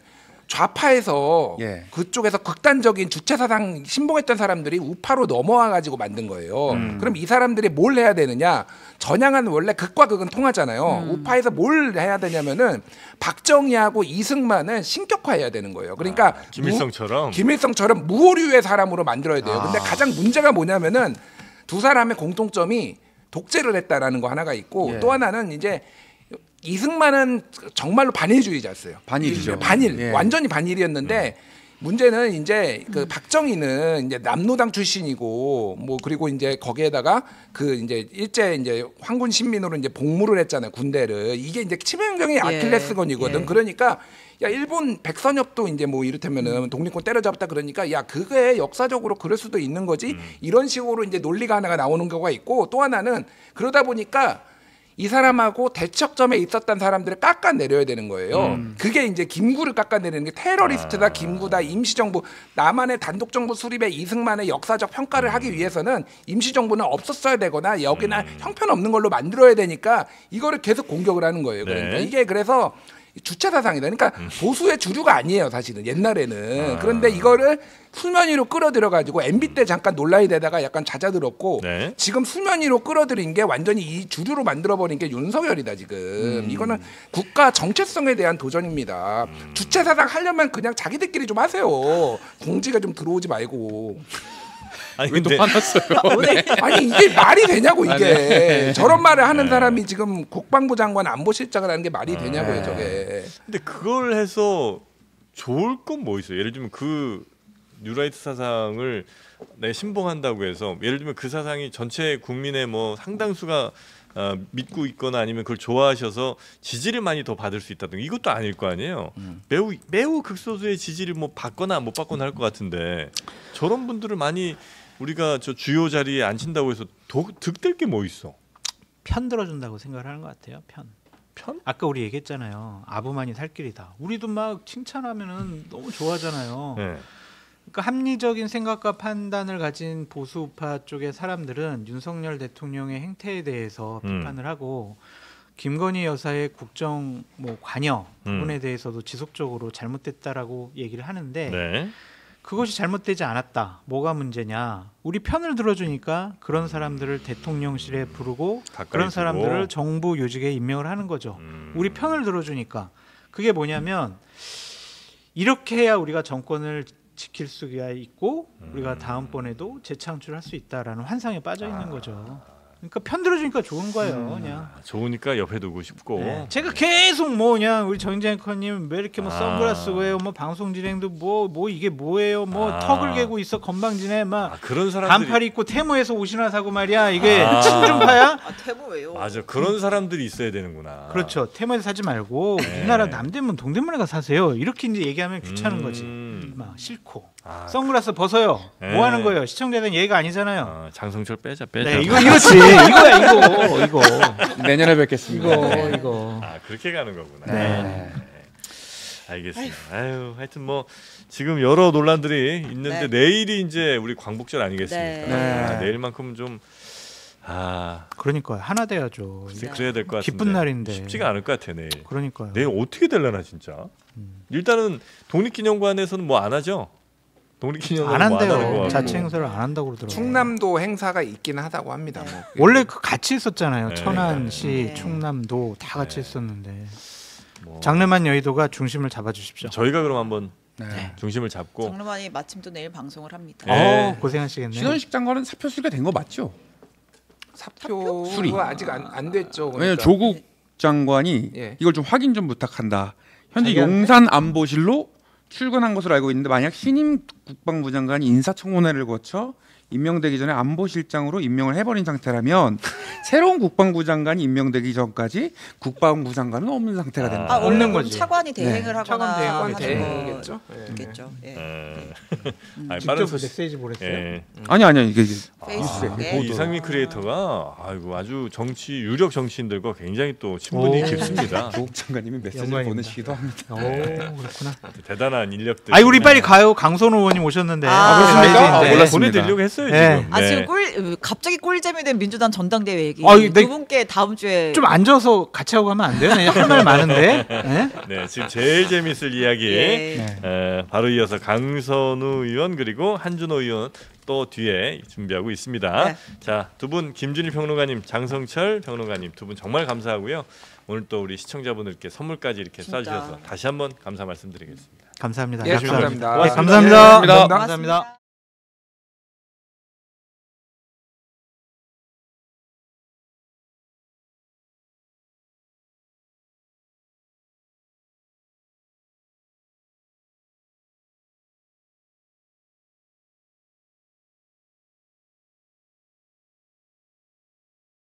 좌파에서 예. 그쪽에서 극단적인 주체 사상 신봉했던 사람들이 우파로 넘어와 가지고 만든 거예요. 그럼 이 사람들이 뭘 해야 되느냐? 전향은 원래 극과 극은 통하잖아요. 우파에서 뭘 해야 되냐면은 박정희하고 이승만은 신격화해야 되는 거예요. 그러니까 김일성처럼 무오류의 사람으로 만들어야 돼요. 근데 가장 문제가 뭐냐면은 두 사람의 공통점이 독재를 했다라는 거 하나가 있고 예. 또 하나는 이제 이승만은 정말로 반일주의자였어요. 반일이죠. 반일, 예. 완전히 반일이었는데 문제는 이제 그 박정희는 이제 남노당 출신이고 뭐 그리고 이제 거기에다가 그 이제 일제 이제 황군 신민으로 이제 복무를 했잖아요. 군대를. 이게 이제 치명적인 아킬레스건이거든. 예. 그러니까 야 일본 백선엽도 이제 뭐 이를테면은 독립군 때려잡았다 그러니까 야 그게 역사적으로 그럴 수도 있는 거지. 이런 식으로 이제 논리가 하나가 나오는 경우가 있고 또 하나는 그러다 보니까 이 사람하고 대척점에 있었던 사람들을 깎아내려야 되는 거예요. 그게 이제 김구를 깎아내리는 게 테러리스트다, 김구다, 임시정부, 남한의 단독정부 수립에 이승만의 역사적 평가를 하기 위해서는 임시정부는 없었어야 되거나 여기나 형편없는 걸로 만들어야 되니까 이거를 계속 공격을 하는 거예요. 그러니까 네. 이게 그래서 주체 사상이다. 그러니까 보수의 주류가 아니에요, 사실은 옛날에는. 그런데 이거를 수면 위로 끌어들여 가지고 MB 때 잠깐 논란이 되다가 약간 잦아들었고 네. 지금 수면 위로 끌어들인 게 완전히 이 주류로 만들어 버린 게 윤석열이다 지금. 이거는 국가 정체성에 대한 도전입니다. 주체 사상 하려면 그냥 자기들끼리 좀 하세요. 공지가 좀 들어오지 말고. 아니 왜 또 근데 화났어요? 아니 이게 말이 되냐고 이게. 네. 저런 말을 하는 사람이 지금 국방부 장관 안보실장을 하는 게 말이 되냐고요 저게. 근데 그걸 해서 좋을 건 뭐 있어요? 예를 들면 그 뉴라이트 사상을 신봉한다고 해서 예를 들면 그 사상이 전체 국민의 뭐 상당수가 믿고 있거나 아니면 그걸 좋아하셔서 지지를 많이 더 받을 수 있다든가 이것도 아닐 거 아니에요. 매우 극소수의 지지를 뭐 받거나 못 받거나 할 것 같은데 저런 분들을 많이 우리가 저 주요 자리에 앉힌다고 해서 득될 게 뭐 있어? 편 들어준다고 생각을 하는 것 같아요. 편. 아까 우리 얘기했잖아요. 아부만이 살 길이다. 우리도 막 칭찬하면은 너무 좋아하잖아요. 네. 그러니까 합리적인 생각과 판단을 가진 보수 우파 쪽의 사람들은 윤석열 대통령의 행태에 대해서 비판을 하고 김건희 여사의 국정 뭐 관여 부분에 대해서도 지속적으로 잘못됐다라고 얘기를 하는데 네. 그것이 잘못되지 않았다. 뭐가 문제냐? 우리 편을 들어주니까 그런 사람들을 대통령실에 부르고 그런 사람들을 정부 요직에 임명을 하는 거죠. 우리 편을 들어주니까 그게 뭐냐면 이렇게 해야 우리가 정권을 지킬 수가 있고 우리가 다음번에도 재창출할 수 있다라는 환상에 빠져 있는 거죠. 그러니까 편 들어주니까 좋은 거예요, 그냥. 좋으니까 옆에 두고 싶고. 네. 제가 계속 뭐 그냥 우리 정인재 앵커님 왜 이렇게 뭐 선글라스 쓰고 해요, 뭐 방송 진행도 뭐 이게 뭐예요, 뭐 턱을 개고 있어 건방지네, 막 그런 사람들이 반팔 입고 태모에서 옷이나 사고 말이야, 이게 친중파야? 태모 왜요? 맞아, 그런 사람들이 있어야 되는구나. 그렇죠. 태모에서 사지 말고 우리나라 남대문 동대문에 가 사세요. 이렇게 이제 얘기하면 귀찮은 거지. 막 싫고. 선글라스 벗어요. 뭐 하는 거예요? 시청자들은 얘가 아니잖아요. 장성철 빼자. 네, 이거지. 이거야 이거. 내년에 뵙겠습니다. 이거. 그렇게 가는 거구나. 네. 알겠습니다. 아유, 하여튼 뭐 지금 여러 논란들이 있는데 내일이 이제 우리 광복절 아니겠습니까? 네. 내일만큼은 좀 그러니까요. 하나 돼야죠. 그래야 될 것 같은데. 기쁜 날인데. 쉽지가 않을 것 같아 내일. 그러니까요. 내일 어떻게 될려나 진짜. 일단은 독립기념관에서는 뭐 안 하죠. 독립기념관 안 뭐 한대요. 자체 행사를 안 한다고 그러더라고요. 충남도 행사가 있긴 하다고 합니다. 뭐. 원래 그 같이 있었잖아요. 네. 천안시, 충남도 다 같이 했었는데 장르만 여의도가 중심을 잡아주십시오. 저희가 그럼 한번 중심을 잡고. 장르만이 마침 또 내일 방송을 합니다. 고생하시겠네요. 신원식 장관은 사표 수리가 된 거 맞죠? 사표가 수리. 아직 안 됐죠. 왜냐면 그러니까. 조국 장관이 예. 이걸 좀 확인 좀 부탁한다. 현재 자기한테? 용산 안보실로 출근한 것으로 알고 있는데 만약 신임 국방부 장관이 인사청문회를 거쳐 임명되기 전에 안보실장으로 임명을 해버린 상태라면 새로운 국방부 장관이 임명되기 전까지 국방부 장관은 없는 상태가 된다. 없는 거지. 차관이 대행을 하거나 차관 대행하는 대행이겠죠. 있겠죠. 예. 아니, 직접 빠른 소식. 메시지 보냈어요. 예. 아니 이게 페이스북에 이상민 크리에이터가 아이고 아주 유력 정치인들과 굉장히 또 친분이 오. 깊습니다. 조국 장관님이 메시지를 영광입니다. 보내시기도 합니다. 오, 그렇구나. 대단한 인력들. 아니 우리 빨리 가요. 강선호 의원님 오셨는데. 그렇습니까? 가야지, 이제. 몰랐습니다. 보내드리려고 했어요 네. 지금. 아 네. 지금 갑자기 꿀잼이 된 민주당 전당대회 얘기 네. 두 분께 다음 주에 좀 앉아서 같이 하고 가면 안 돼요? 할 말 많은데. 네? 네, 지금 제일 재밌을 이야기. 예. 바로 이어서 강선우 의원 그리고 한준호 의원 또 뒤에 준비하고 있습니다. 네. 자, 두 분 김준일 평론가님, 장성철 평론가님 두 분 정말 감사하고요. 오늘 또 우리 시청자분들께 선물까지 이렇게 진짜. 쏴주셔서 다시 한번 감사 말씀드리겠습니다. 감사합니다. 예, 감사합니다. 네, 감사합니다. 고맙습니다. 감사합니다.